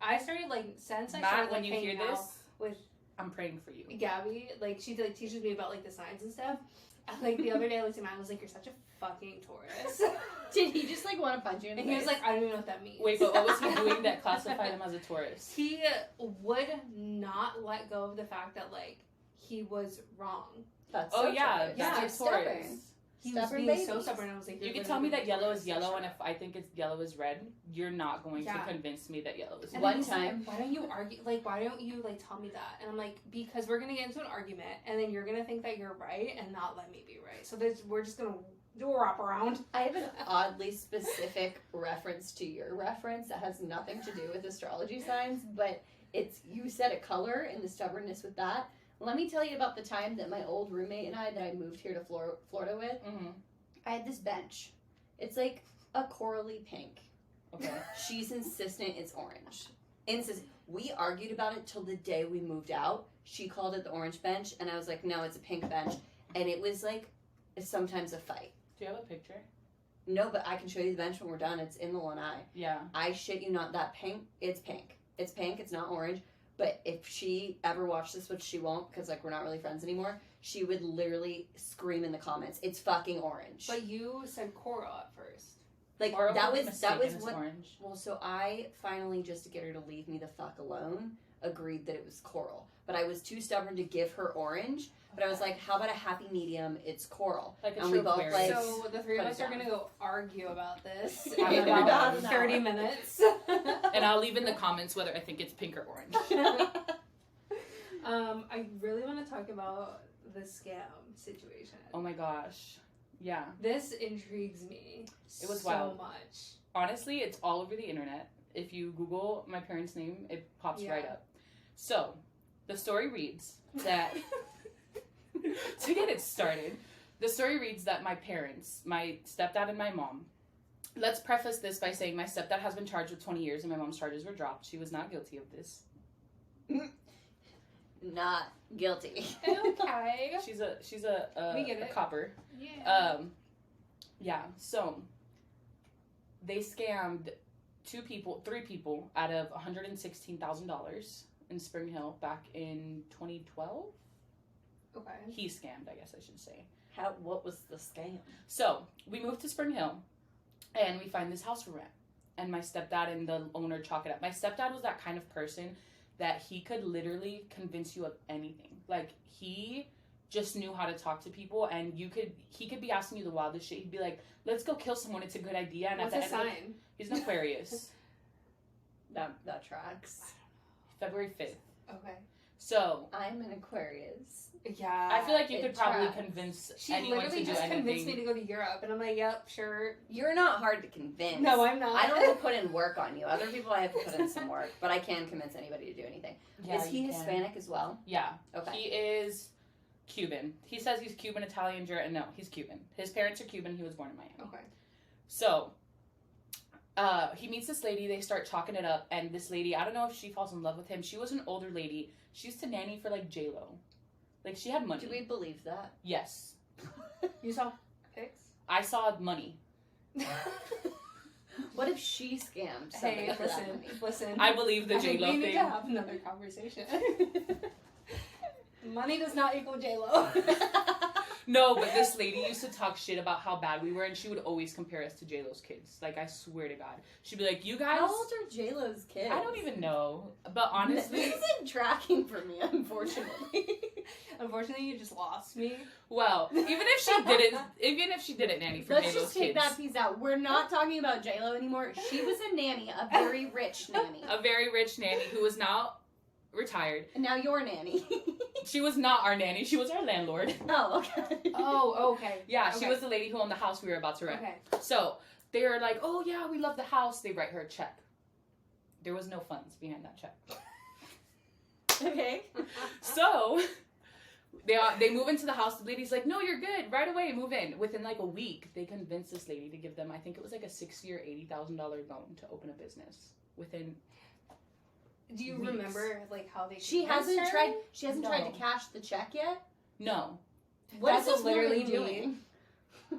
I started since I Matt, started when you hear hanging out this, with I'm praying for you. Gabby, she teaches me about the signs and stuff. And, the other day I looked at Matt and was like, "You're such a fucking Taurus." Did he just want to punch you in the And he face? was like, "I don't even know what that means." Wait, but what was he doing that classified him as a Taurus? He would not let go of the fact that he was wrong. That's Oh so yeah, Taurus. that's Yeah, your stubborn. Taurus. He was Stubborn being so babies. stubborn. I was like, You "You're can tell me literally that yellow Taurus, is so yellow, shut and if up." I think it's yellow is red, you're not going to Yeah. convince me that yellow is And red. then One he's like, time- why don't you argue? Why don't you tell me that? And I'm like, because we're gonna get into an argument, and then you're gonna think that you're right and not let me be right. So we're just gonna do a wraparound. I have an oddly specific reference to your reference that has nothing to do with astrology signs, but you said a color and the stubbornness with that. Let me tell you about the time that my old roommate and I that I moved here to Florida with. Mm-hmm. I had this bench. It's like a corally pink. Okay. She's insistent it's orange. We argued about it till the day we moved out. She called it the orange bench, and I was like, no, it's a pink bench. And it was sometimes a fight. Do you have a picture? No, but I can show you the bench when we're done. It's in the lanai. Yeah. I shit you not, that pink, it's pink. It's pink, it's not orange. But if she ever watched this, which she won't, because we're not really friends anymore, she would literally scream in the comments, it's fucking orange. But you said coral at first. Or that was mistaken, it's what. orange. Well, so I finally, just to get her to leave me the fuck alone, agreed that it was coral. But I was too stubborn to give her orange. But I was like, how about a happy medium? It's coral. Like a And true we both Aquarius. So the three of put us it are down. gonna go argue about this Yeah, in we're about done. 30 minutes. And I'll leave in the comments whether I think it's pink or orange. I really want to talk about the scam situation. Oh my gosh. Yeah. This intrigues me It was so wild. much. Honestly, it's all over the internet. If you Google my parents' name, it pops Yeah. right up. So, the story reads that, to get it started, the story reads that my parents, my stepdad and my mom, let's preface this by saying my stepdad has been charged with 20 years and my mom's charges were dropped. She was not guilty of this. Not guilty. Okay. She's a We get a it. copper. Yeah. Yeah, so they scammed three people out of $116,000 in Spring Hill back in 2012. Okay. He scammed, I guess I should say. What was the scam? So we moved to Spring Hill and we find this house for rent. And my stepdad and the owner chalk it up. My stepdad was that kind of person that he could literally convince you of anything. He just knew how to talk to people, and he could be asking you the wildest shit. He'd be like, let's go kill someone, it's a good idea. And What's at his the end sign? he's an Aquarius. That tracks. February 5th. Okay. So I'm an Aquarius. Yeah. I feel like you it could probably tracks. convince She anyone to literally do just convinced anything. me to go to Europe, and I'm like, yep, sure. You're not hard to convince. No, I'm not. I don't have to put in work on you. Other people I have to put in some work, but I can convince anybody to do anything. Yeah, Is he you can. Hispanic as well? Yeah. Okay. He is Cuban. He says he's Cuban, Italian, German. No, he's Cuban. His parents are Cuban. He was born in Miami. Okay. So, he meets this lady. They start talking it up, and this lady, I don't know if she falls in love with him. She was an older lady. She used to nanny for J-Lo. She had money. Do we believe that? Yes. You saw pics? I saw money. What if she scammed somebody Hey, for that money? listen. I believe the I think J-Lo we need thing. to have another conversation. Money does not equal J-Lo. No, but this lady used to talk shit about how bad we were, and she would always compare us to J-Lo's kids. I swear to God. She'd be like, you guys... How old are J-Lo's kids? I don't even know. But honestly... This isn't tracking for me, unfortunately. Unfortunately, you just lost me. Well, even if she didn't nanny for Let's J-Lo's just take kids, that piece out. We're not talking about J-Lo anymore. She was a nanny, a very rich nanny. a very rich nanny who is now retired. And now you're a nanny. She was not our nanny. She was our landlord. Oh, okay. Oh, okay. Yeah, she Okay. was the lady who owned the house we were about to rent. Okay. So they were like, "Oh yeah, we love the house." They write her a check. There was no funds behind that check. Okay. So they move into the house. The lady's like, "No, you're good. Right away, move in." Within like a week, they convinced this lady to give them, I think it was like a $60,000 or $80,000 loan to open a business. Within Do you weeks. remember like how they? She convinced hasn't her? tried. She hasn't tried No. to cash the check yet. no, What That's is this literally woman doing?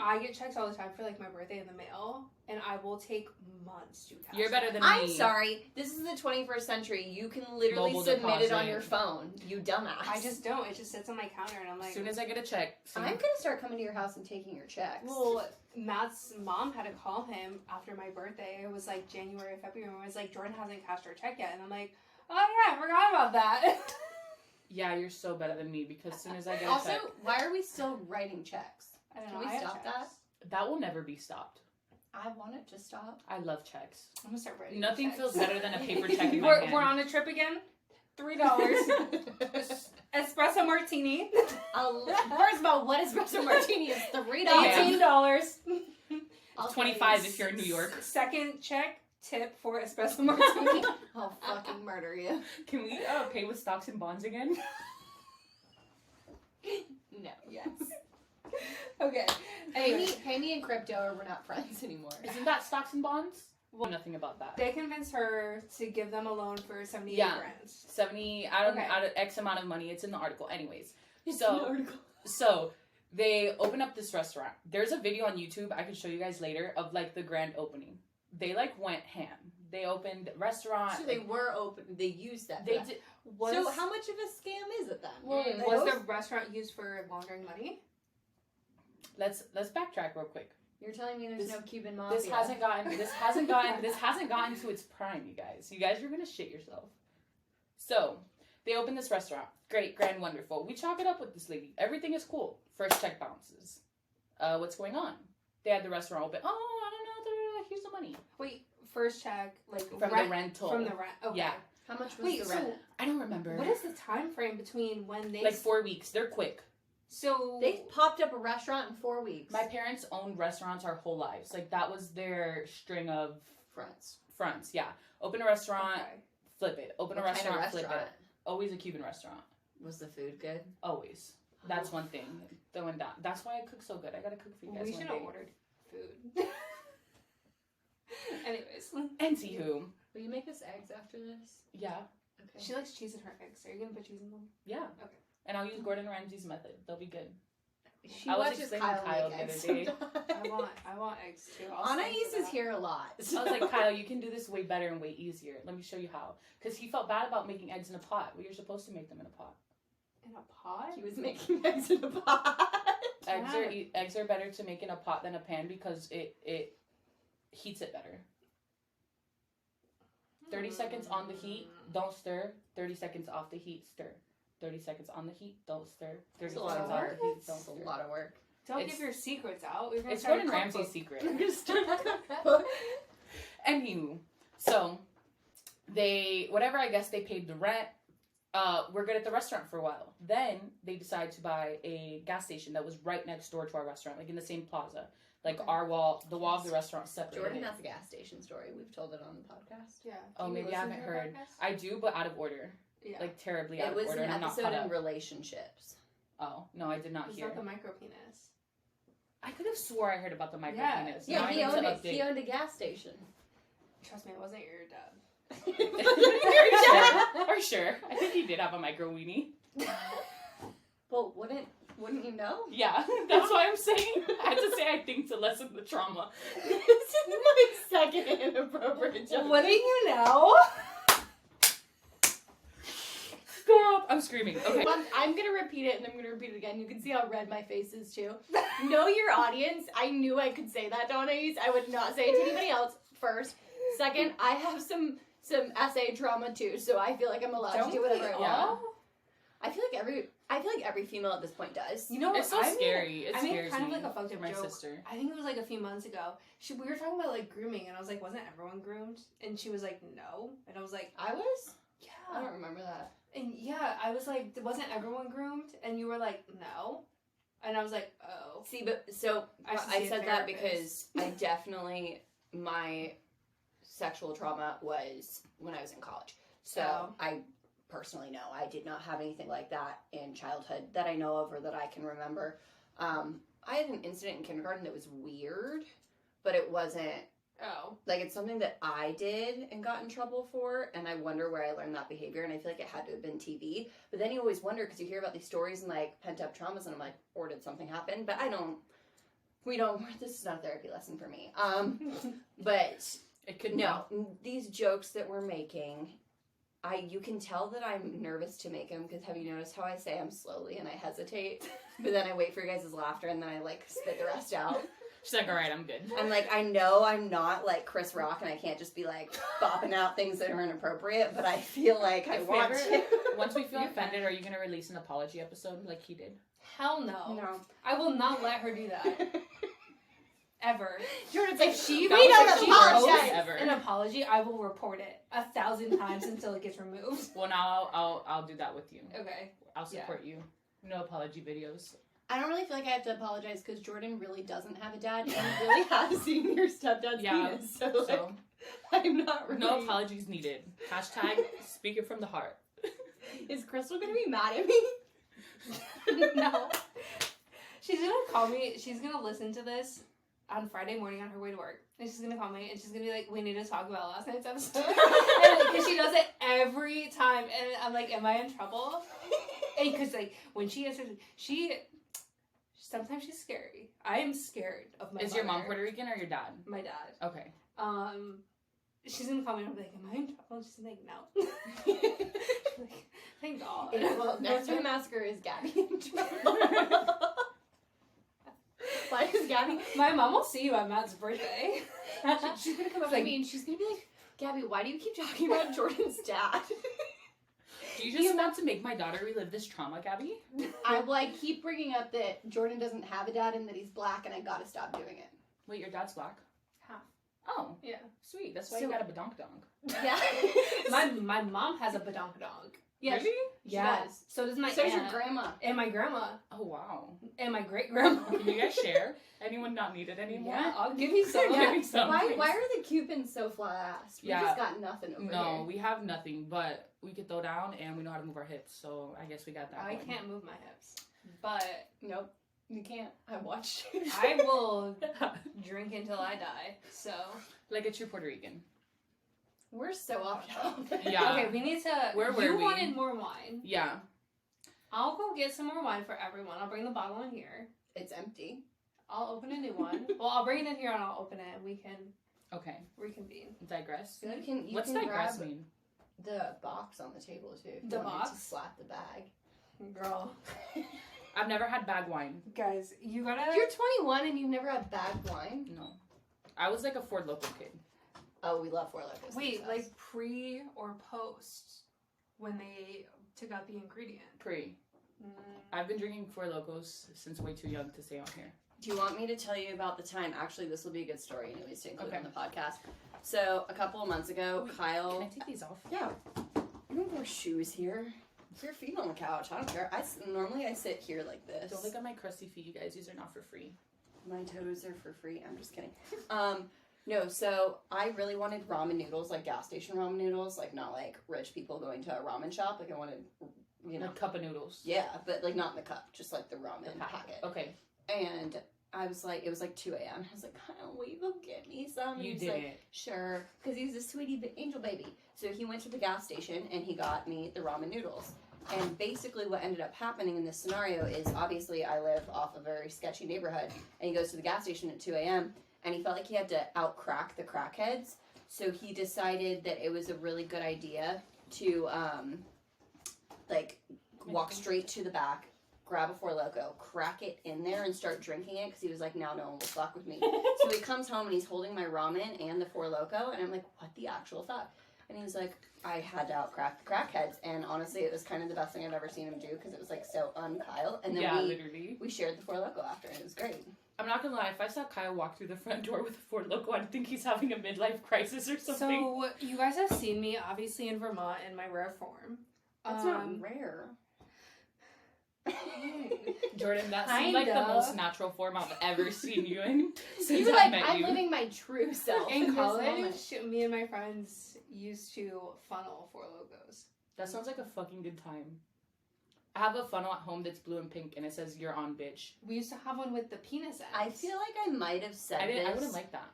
I get checks all the time for like my birthday in the mail, and I will take months to cash. you're better them. than I'm me. sorry. This is the 21st century. You can literally Mobile submit it on deposit. your phone. You dumbass. I just don't. It just sits on my counter, and I'm like, As soon as I get a check, see, I'm gonna start coming to your house and taking your checks. well, Matt's mom had to call him after my birthday. It was like January, February. And it was like, Jordan hasn't cashed her check yet, and I'm like, oh yeah, I forgot about that. yeah, you're so better than me because as soon as I get a also, check, why are we still writing checks? I don't Can know. we I have stop checks. that? that will never be stopped. I want it to stop. I love checks. I'm gonna start writing. Nothing checks. feels better than a paper check in my We're, hand. we're on a trip again. $3. Espresso martini. First of all, what espresso martini is $3. $18. I'll It's 25 pay if you're in New York. Second check tip for espresso martini. I'll fucking murder you. Can we pay with stocks and bonds again? No. Yes. Okay. Pay Anyway, me in crypto, or we're not friends anymore. Isn't that stocks and bonds? Well, nothing about that. they convinced her to give them a loan for 78 Yeah. grand. 70 out of Okay. X amount of money. It's in the article. Anyways, It's So- an article. so they open up this restaurant. There's a video on YouTube I can show you guys later of like the grand opening. They like went ham. They opened a restaurant. So they were open. They used that. for They that. did. Was, So how much of a scam is it then? well, They was host- the restaurant used for laundering money? Let's backtrack real quick. You're telling me there's This- no Cuban mafia? This hasn't gotten to its prime, you guys. You guys are gonna shit yourself. So they open this restaurant. Great, grand, wonderful. We chalk it up with this lady. Everything is cool. First check bounces. What's going on? They had the restaurant open. Oh, I don't know. Here's the money Wait, first check like from rent, the rental. from the rent. Okay. Yeah. How much was Wait, the so rent? I don't remember. what is the time frame between when they like 4 weeks? They're quick. So They popped up a restaurant in 4 weeks. My parents owned restaurants our whole lives. Like that was their string of friends. fronts. Yeah. Open a restaurant, okay. flip it. Open What a kind of restaurant, flip it. restaurant? Always a Cuban restaurant. Was the food good? Always. That's one thing. Throwing down. That's why I cook so good. I gotta cook for you guys We one should day. have ordered food. Anyways, Anywho, Will you make us eggs after this? yeah, Okay. she likes cheese in her eggs. Are you gonna put cheese in them? yeah. Okay. And I'll use Gordon Ramsay's method. They'll be good. She I was watches explaining Kyle, Kyle make the eggs other day. sometimes. I want eggs too. I'll Anais stay for is that. here a lot. I was like, Kyle, you can do this way better and way easier. Let me show you how. Because he felt bad about making eggs in a pot. Well, you're supposed to make them in a pot. In a pot? He was making eggs in a pot. Eggs are better to make in a pot than a pan because it heats it better. 30 seconds on the heat, don't stir. 30 seconds off the heat, stir. 30 seconds on the heat, don't stir. 30 It's a lot seconds of off work. the heat, It's don't a stir. lot of work. Don't It's- give your secrets out. We're gonna It's start a Gordon cookbook. Ramsay's secret. I'm gonna start a cookbook. Anywho, so they, whatever, I guess they paid the rent. We're good at the restaurant for a while. Then they decide to buy a gas station that was right next door to our restaurant, like in the same plaza. Like Okay. our wall, the wall of the restaurant separated. Jordan it. has a gas station story. We've told it on the podcast. Yeah. Oh, Do you maybe I listen haven't to your heard. podcast? I do, but out of order. Yeah. Like terribly out It of was order. an and I'm not episode caught in up. relationships. Oh, no, I did not It's hear. not the micro penis. I could have swore I heard about the micro Yeah. penis. Yeah, Now I he need to owned it. update. He owned a gas station. Trust me, it wasn't your dad. Or sure. I think he did have a micro weenie. Well, wouldn't you know? Yeah, that's why I'm saying. I had to say I think to lessen the trauma. This is my second inappropriate joke. What do you know? Stop! I'm screaming. Okay. I'm gonna repeat it and I'm gonna repeat it again. You can see how red my face is too. Know your audience. I knew I could say that to Anais. I would not say it to anybody else. First. Second, I have some essay trauma too, so I feel like I'm allowed to do whatever I we want. all? I feel like every female at this point does. You know what? It's so I made- scary. It I made scares kind of me like a fucked for up my joke. sister. I think it was like a few months ago. We were talking about like grooming, and I was like, wasn't everyone groomed? And she was like, no. And I was like, I was. I don't remember that. And yeah, I was like, wasn't everyone groomed? And you were like, no. And I was like, oh. See, but so I should I see a said that therapist. because I definitely, my sexual trauma was when I was in college. So Oh. I personally know I did not have anything like that in childhood that I know of or that I can remember. I had an incident in kindergarten that was weird, but it wasn't, Oh. like, it's something that I did and got in trouble for, and I wonder where I learned that behavior, and I feel like it had to have been TV. But then you always wonder, because you hear about these stories and, like, pent-up traumas, and I'm like, or did something happen? But this is not a therapy lesson for me. But, It could no, these jokes that we're making, you can tell that I'm nervous to make them, because have you noticed how I say them slowly and I hesitate? But then I wait for your guys' laughter, and then I, like, spit the rest out. She's like, all right, I'm good. I'm like, I know I'm not like Chris Rock and I can't just be like bopping out things that are inappropriate, but I feel like I want to. Once we feel offended, are you going to release an apology episode like he did? Hell no. No. I will not let her do that. Ever. Jordan's If like, she That we was don't like the worst apologize. thing ever. an apology, I will report it 1,000 times until it gets removed. Well, now I'll do that with you. Okay. I'll support you. No apology videos. I don't really feel like I have to apologize because Jordan really doesn't have a dad and he really has seen your stepdad's Yeah, penis. So, like, So, I'm not really. no apologies needed. Hashtag speak it from the heart. Is Crystal gonna be mad at me? No. She's gonna call me. She's gonna listen to this on Friday morning on her way to work. And she's gonna call me and she's gonna be like, we need to talk about last night's episode. Because she does it every time. And I'm like, am I in trouble? And because, like, when she answers, sometimes she's scary. I am scared of my Is your mom mother. Puerto Rican or your dad? My dad. Okay. She's gonna call me and I'm like, am I in trouble? She's like, no. She's like, thank God. Well, next time Massacre is Gabby in trouble. Why is Gabby? My mom will see you at Matt's birthday. She's gonna come up Like- to me and she's gonna be like, Gabby, why do you keep talking about Jordan's dad? Do you just want to make my daughter relive this trauma, Gabby? I like keep bringing up that Jordan doesn't have a dad and that he's black and I gotta stop doing it. Wait, your dad's black? Half. Oh, Yeah. sweet. That's why So- you got a badonkadonk. Yeah. My mom has a badonkadonk. Yeah, Really? she Yeah. does. So does my So does aunt. your grandma. And my grandma. Oh, wow. And my great grandma. Can you guys share? Anyone not needed anymore? Yeah, I'll give you some. Give me some. Why please. are the Cupins so flat-assed? We Yeah. just got nothing over No, here. we have nothing, but we can throw down and we know how to move our hips, so I guess we got that. I going. can't move my hips. But Nope. You can't. I watched. I will drink until I die. So. Like a true Puerto Rican. We're so off topic. Yeah. Okay, we need to. Where were you we? wanted more wine. Yeah. I'll go get some more wine for everyone. I'll bring the bottle in here. It's empty. I'll open a new one. Well, I'll bring it in here and I'll open it and we can Okay. reconvene. Digress. You What's can digress grab mean? the box on the table too. If The you wanted box? to slap the bag. Girl. I've never had bag wine. Guys, you gotta. You're 21 and you've never had bag wine. No. I was like a Ford Loco kid. Oh, we love Four Locos. Wait, like pre or post when they took out the ingredient? Pre. I've been drinking Four Locos since way too young to stay on here. Do you want me to tell you about the time? Actually, this will be a good story, anyways, to include Okay. on the podcast. So, a couple of months ago, Wait, Kyle. Can I take these off? Yeah. You don't wear shoes here. Put your feet on the couch. I don't care. Normally I sit here like this. Don't look at my crusty feet, you guys. These are not for free. My toes are for free. I'm just kidding. No, so I really wanted ramen noodles, like gas station ramen noodles, like not like rich people going to a ramen shop. Like I wanted, you know. Like cup of noodles. Yeah, but like not in the cup, just like the ramen The packet. Okay. And I was like, it was like 2 a.m. I was like, Kyle, will you go get me some? And You he's did like, it. sure, because he's a sweetie angel baby. So he went to the gas station and he got me the ramen noodles. And basically what ended up happening in this scenario is obviously I live off a very sketchy neighborhood and he goes to the gas station at 2 a.m. and he felt like he had to out-crack the crackheads. So he decided that it was a really good idea to like walk straight to the back, grab a Four Loko, crack it in there and start drinking it because he was like, now no one will fuck with me. So he comes home and he's holding my ramen and the Four Loko and I'm like, what the actual fuck? And he was like, I had to out-crack the crackheads. And honestly, it was kind of the best thing I've ever seen him do because it was like so un-Kyle. And then literally. we shared the Four Loko after, and it was great. I'm not gonna lie, if I saw Kyle walk through the front door with a Four Loko, I'd think he's having a midlife crisis or something. So, you guys have seen me, obviously, in Vermont in my rare form. That's not rare. Jordan, that seemed like the most natural form I've ever seen you in since You were I like, met I'm you. living my true self. In this college, moment. me and my friends used to funnel Four Locos. That sounds like a fucking good time. I have a funnel at home that's blue and pink, and it says, "You're on, bitch." We used to have one with the penis ends. I feel like I might have said this. I wouldn't like that.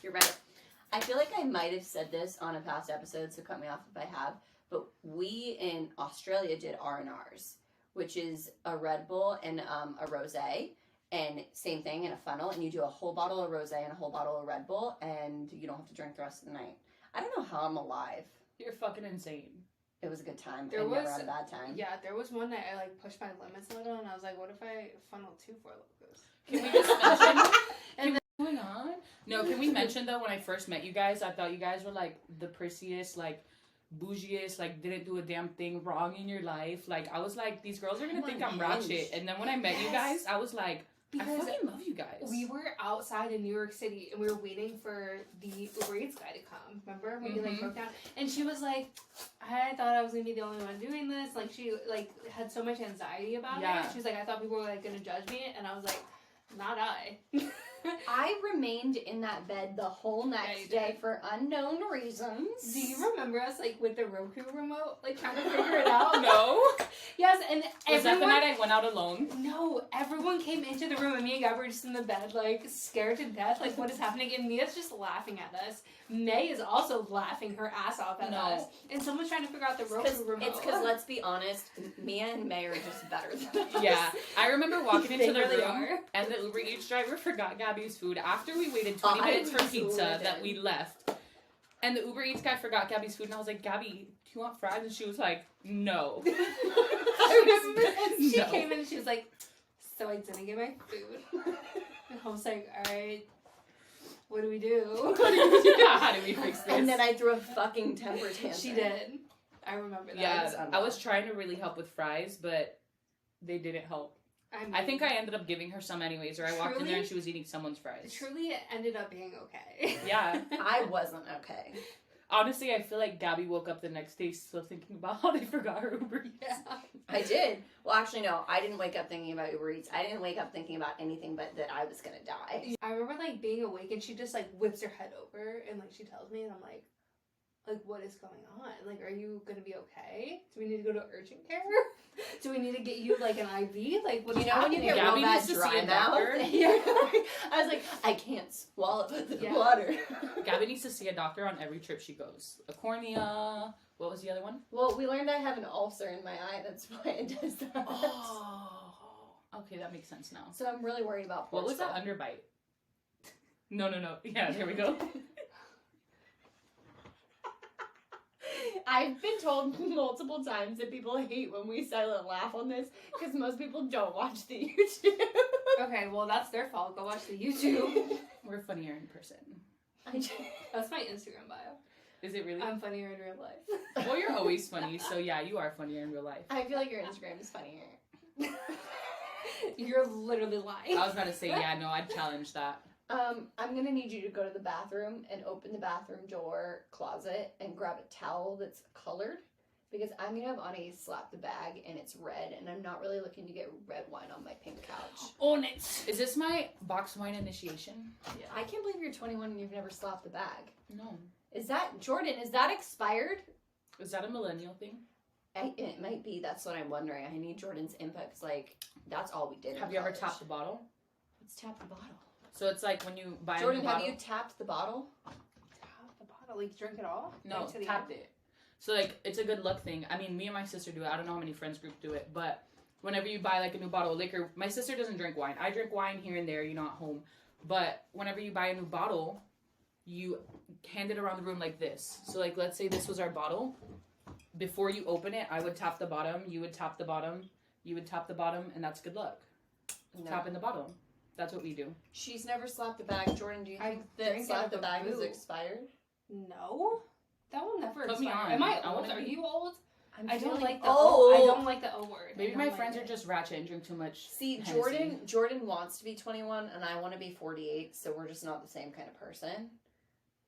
You're right. I feel like I might have said this on a past episode, so cut me off if I have. But we in Australia did R&Rs, which is a Red Bull and a rosé, and same thing in a funnel, and you do a whole bottle of rosé and a whole bottle of Red Bull, and you don't have to drink the rest of the night. I don't know how I'm alive. You're fucking insane. It was a good time. There I was- never had a bad time. Yeah, there was one night I like pushed my limits a little, and I was like, "What if I funnel 2 Four Locos?" Can we just mention? What's going on? No, can we mention though? When I first met you guys, I thought you guys were like the prissiest, like bougiest, like didn't do a damn thing wrong in your life. Like I was like, these girls are gonna think I'm ratchet. And then when I met you guys, I was like, I Because fucking love you guys. we were outside in New York City, and we were waiting for the Uber Eats guy to come. Remember when you like broke down? And she was like, "I thought I was gonna be the only one doing this." Like she like had so much anxiety about it. She was like, "I thought people were like gonna judge me," and I was like, "Not I." I remained in that bed the whole next day for unknown reasons. Do you remember us like with the Roku remote, like trying to figure it out? No. Yes, and Was that the night I went out alone? No, everyone came into the room, and me and Gab were just in the bed, like scared to death, like what is happening? And Mia's just laughing at us. May is also laughing her ass off at us, and someone's trying to figure out the Roku remote. It's because, let's be honest, Mia and May are just better than us. Yeah, I remember walking into the really room, are. and the Uber Eats driver forgot Gabby's food after we waited 20 minutes for pizza that we left. And the Uber Eats guy forgot Gabby's food, and I was like, "Gabby, do you want fries?" And she was like, "No." I remember she No. came in and she was like, "So I didn't get my food." And I was like, "All right, what do we do?" How do we fix this? And then I threw a fucking temper tantrum. She did. I remember that. Yeah, I was trying to really help with fries, but they didn't help. I think I ended up giving her some anyways, or I walked in there and she was eating someone's fries. Truly, it ended up being okay. Yeah. I wasn't okay. Honestly, I feel like Gabby woke up the next day still thinking about how they forgot her Uber Eats. Yeah. I did. Well, actually, no. I didn't wake up thinking about Uber Eats. I didn't wake up thinking about anything but that I was going to die. I remember like being awake and she just like whips her head over and like she tells me and I'm like, what is going on? Like, are you gonna be okay? Do we need to go to urgent care? Do we need to get you like an IV? Like, what? You know when you get Gabby real bad needs to see dry a mouth? doctor. Yeah. I was like, I can't swallow the Yeah. water. Gabby needs to see a doctor on every trip she goes. A cornea. What was the other one? Well, we learned I have an ulcer in my eye. That's why it does that. Oh. Okay, that makes sense now. So I'm really worried about What was that underbite? No. Yeah, there we go. I've been told multiple times that people hate when we silent laugh on this because most people don't watch the YouTube. Okay, well that's their fault. Go watch the YouTube. We're funnier in person. That's my Instagram bio. Is it really? I'm funnier in real life. Well, you're always funny, so yeah, you are funnier in real life. I feel like your Instagram is funnier. You're literally lying. I was about to say, yeah, no, I'd challenge that. I'm gonna need you to go to the bathroom and open the bathroom door closet and grab a towel that's colored because I'm gonna have Ani slap the bag and it's red and I'm not really looking to get red wine on my pink couch. Own it. Is this my box wine initiation? Yeah. I can't believe you're 21 and you've never slapped the bag. No. Is that, Jordan, is that expired? Is that a millennial thing? It might be. That's what I'm wondering. I need Jordan's input because, like, that's all we did. Have you ever tapped the bottle? Let's tap the bottle. So it's like when you buy Jordan, a new have bottle. you tapped the bottle? Tap the bottle, like drink it all? No, Like, to the tapped end? it. So like it's a good luck thing. I mean, me and my sister do it. I don't know how many friends group do it, but whenever you buy like a new bottle of liquor, my sister doesn't drink wine. I drink wine here and there, you know, at home. But whenever you buy a new bottle, you hand it around the room like this. So like let's say this was our bottle. Before you open it, I would tap the bottom, you would tap the bottom, you would tap the bottom, and that's good luck. No. Tapping the bottom. That's what we do. She's never slapped the bag. Jordan, do you I think that drink slap out of the the bag is boot. expired? No. That will never Put me expire. on. Am I I old? wanna Are be- you old? I'm I don't feeling like the old. O. I don't like the O word. I Maybe don't my like friends it. are just ratchet and drink too much. See, Hennessy. Jordan wants to be 21, and I want to be 48, so we're just not the same kind of person.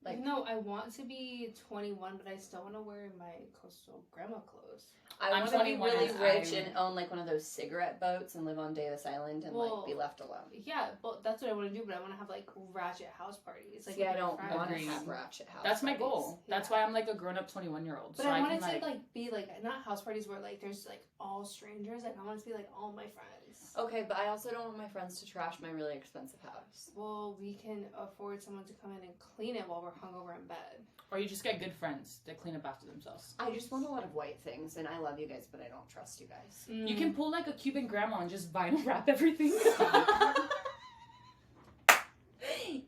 Like, no, I want to be 21, but I still want to wear my coastal grandma clothes. I I'm want to be 21 really and rich I'm- and own like one of those cigarette boats and live on Davis Island and Well, like be left alone. Yeah, but that's what I want to do. But I want to have like ratchet house parties. Like See, I with my don't friends. want to Agreed. have ratchet house. That's my parties. goal. That's Yeah. why I'm like a grown-up 21-year-old. But So I I want can it to like. be like not house parties where like there's like all strangers. Like I want it to be like all my friends. Okay, but I also don't want my friends to trash my really expensive house. Well, we can afford someone to come in and clean it while we're hungover in bed. Or you just get good friends that clean up after themselves. I just want a lot of white things, and I love you guys, but I don't trust you guys. You can pull like a Cuban grandma and just vinyl wrap everything.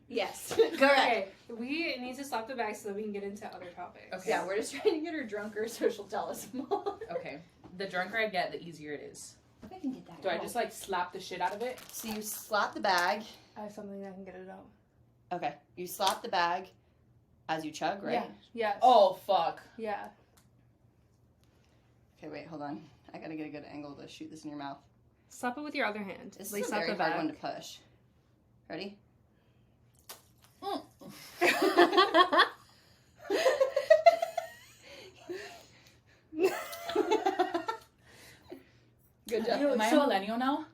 Yes, correct. Okay, we need to stop the bag so that we can get into other topics. Okay. Yeah, we're just trying to get her drunker so she'll tell us more. Okay. The drunker I get, the easier it is. I can get that. Do I just like slap the shit out of it? So you slap the bag. I have something that can get it out. Okay, you slap the bag as you chug, right? Yeah. Yes. Oh fuck. Yeah. Okay, wait, hold on. I gotta get a good angle to shoot this in your mouth. Slap it with your other hand. This Like, is a slap very the hard bag. one to push. Ready? Good job. Am I a So- millennial now?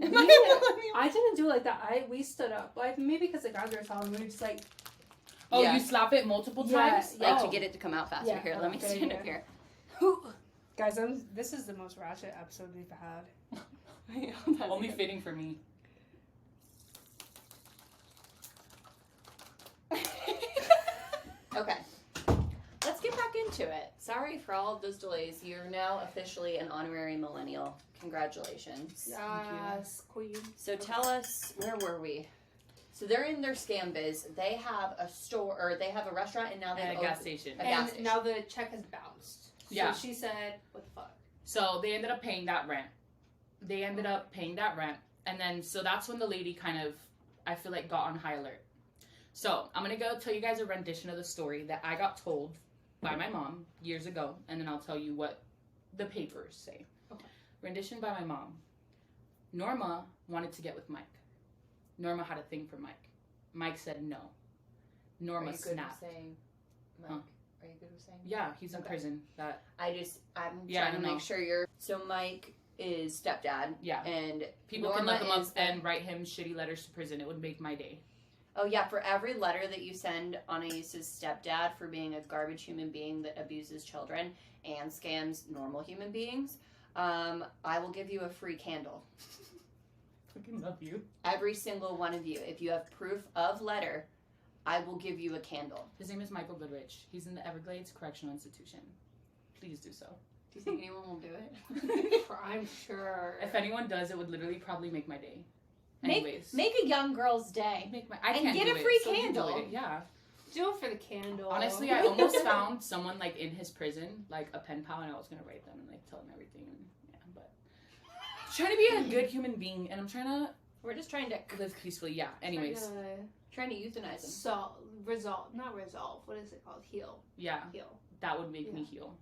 I didn't do it like that. We stood up. Like maybe because the guys were telling me, we were just like, Oh, Yeah. you slap it multiple Yeah, times? Like Oh. to get it to come out faster. Yeah, Here, let me okay, stand yeah. up here. guys, this is the most ratchet episode we've had. Only fitting for me. Okay. Let's get back into it. Sorry for all of those delays. You're now officially an honorary millennial. Congratulations. Yes, queen. So tell us, where were we? So they're in their scam biz. They have a store, or they have a restaurant, and now they At have a gas station. A gas And station. now the check has bounced. So Yeah. she said, what the fuck? So they ended up paying that rent. And then, so that's when the lady kind of, I feel like, got on high alert. So I'm going to go tell you guys a rendition of the story that I got told by my mom years ago. And then I'll tell you what the papers say. Okay. Rendition by my mom. Norma wanted to get with Mike. Norma had a thing for Mike. Mike said no. Norma snapped. saying, Mike? Huh? Are you good with saying? Yeah, he's in Okay. prison. I'm trying Yeah, I to know. make sure you're. So Mike is stepdad, Yeah. and People Norma can look him up is and write him shitty letters to prison. It would make my day. Oh yeah, for every letter that you send Anais's stepdad for being a garbage human being that abuses children and scams normal human beings, I will give you a free candle. Fucking love you. Every single one of you. If you have proof of letter, I will give you a candle. His name is Michael Goodrich. He's in the Everglades Correctional Institution. Please do so. Do you think anyone will do it? I'm sure. If anyone does, it would literally probably make my day. Anyways. Make a young girl's day. Make my, I and can't get do a it, free so you do candle. it. Yeah. Do it for the candle. Honestly, I almost found someone like in his prison, like a pen pal, and I was gonna write them and like tell them everything. And, yeah, but I'm trying to be a good human being, and I'm trying to We're just trying to. live peacefully. Yeah. Anyways. Trying to euthanize him. Not resolve. What is it called? Heal. Yeah. Heal. That would make me heal.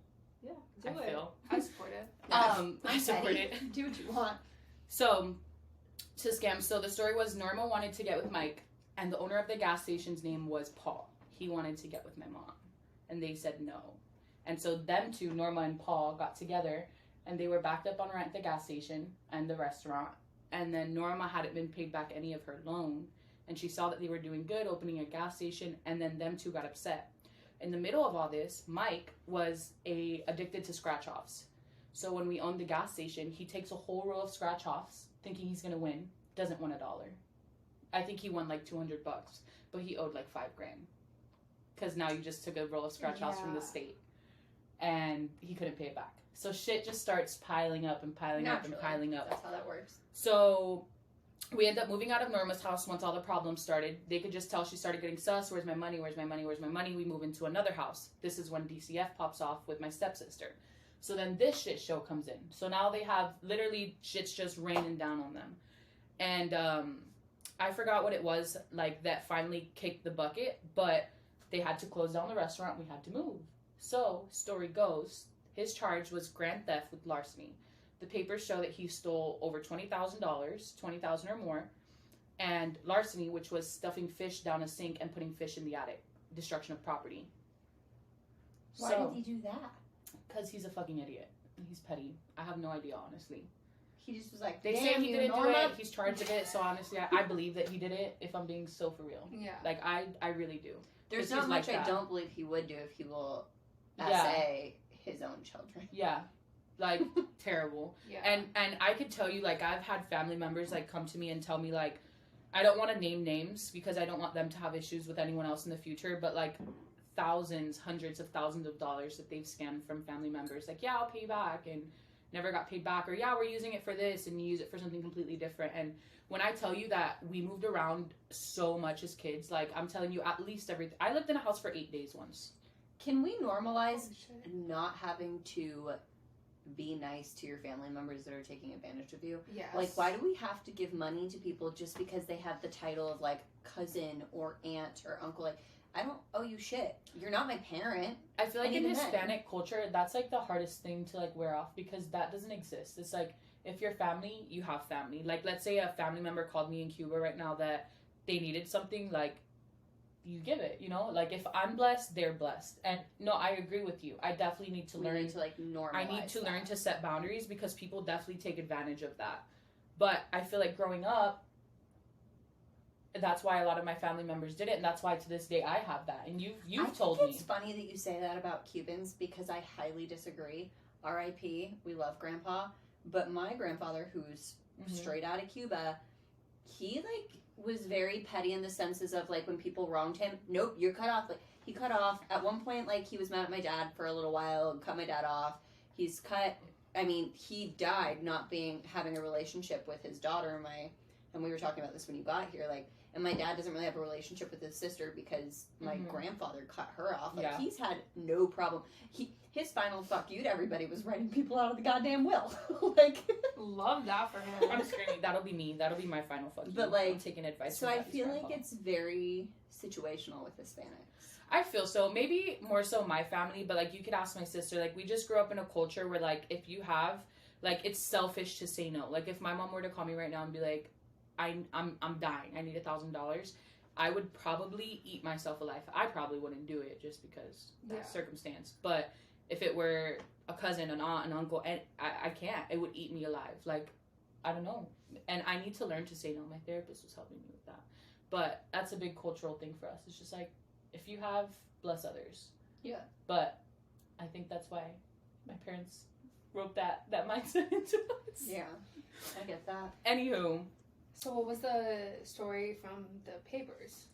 Yeah. I Do it. feel. I support it. I support Betty, it. Do what you want. So, to scam. So the story was Norma wanted to get with Mike, and the owner of the gas station's name was Paul. He wanted to get with my mom, and they said no. And so them two, Norma and Paul, got together, and they were backed up on rent at the gas station and the restaurant. And then Norma hadn't been paid back any of her loan, and she saw that they were doing good, opening a gas station, and then them two got upset. In the middle of all this, Mike was addicted to scratch-offs. So when we owned the gas station, he takes a whole row of scratch-offs, thinking he's gonna win, doesn't win $1. I think he won like $200, but he owed like $5,000. Because now you just took a roll of scratch-offs from the Yeah. state, and he couldn't pay it back. So shit just starts piling up and piling up and Naturally. piling up. That's how that works. So we end up moving out of Norma's house once all the problems started. They could just tell she started getting sus. Where's my money? Where's my money? Where's my money? We move into another house. This is when DCF pops off with my stepsister. So then this shit show comes in. So now they have literally shit's just raining down on them. And I forgot what it was like that finally kicked the bucket. But They had to close down the restaurant. We had to move. So, story goes, his charge was grand theft with larceny. The papers show that he stole over $20,000, $20,000 or more, and larceny, which was stuffing fish down a sink and putting fish in the attic. Destruction of property. Why did he do that? Because he's a fucking idiot. He's petty. I have no idea, honestly. He just was like, They say he didn't do it. He's charged of it. So honestly, I believe that he did it. If I'm being so for real, Yeah. like I really do. There's 'Cause not he's much like I that. don't believe he would do if he will Yeah. essay his own children. Yeah, like terrible. Yeah. And I could tell you, like, I've had family members like come to me and tell me, like, I don't want to name names because I don't want them to have issues with anyone else in the future, but like thousands, hundreds of thousands of dollars that they've scammed from family members. Like, yeah, I'll pay you back, and never got paid back, or yeah, we're using it for this, and you use it for something completely different. And when I tell you that we moved around so much as kids, like, I'm telling you, at least I lived in a house for 8 days once. Can we normalize Oh, shit. not having to be nice to your family members that are taking advantage of you? Yes. Like, why do we have to give money to people just because they have the title of, like, cousin or aunt or uncle? Like, I don't owe you shit. You're not my parent. I feel like And in even then- Hispanic culture, that's like the hardest thing to like wear off, because that doesn't exist. It's like, if you're family, you have family. Like, let's say a family member called me in Cuba right now that they needed something, like, you give it, you know? Like, if I'm blessed, they're blessed. And no, I agree with you. I definitely need to We learn. need to, like, normalize I need to learn that. to set boundaries, because people definitely take advantage of that. But I feel like growing up, that's why a lot of my family members did it, and that's why to this day I have that. And you've told I me. think it's funny that you say that about Cubans, because I highly disagree. R.I.P. We love Grandpa, but my grandfather, who's Mhm. straight out of Cuba, he like was very petty in the senses of like when people wronged him. Nope, you're cut off. Like he cut off at one point. Like he was mad at my dad for a little while and cut my dad off. He's cut. I mean, he died not having a relationship with his daughter. And we were talking about this when you got here. Like, and my dad doesn't really have a relationship with his sister because my Mhm. grandfather cut her off. Like Yeah. he's had no problem. His final fuck you to everybody was writing people out of the goddamn will. Like, Love that for him. I'm screaming. That'll be me. That'll be my final fuck you. But, like, I'm taking advice. so from I Daddy's feel grandpa. like it's very situational with Hispanics. I feel so. Maybe more so my family, but like you could ask my sister. Like we just grew up in a culture where like if you have like it's selfish to say no. Like if my mom were to call me right now and be like, I'm dying. I need $1,000. I would probably eat myself alive. I probably wouldn't do it just because that Yeah. circumstance. But if it were a cousin, an aunt, an uncle, and I can't. It would eat me alive. Like, I don't know. And I need to learn to say no. My therapist was helping me with that. But that's a big cultural thing for us. It's just like, if you have, bless others. Yeah. But I think that's why my parents wrote that mindset into us. Yeah, I get that. Anywho, So what was the story from the papers?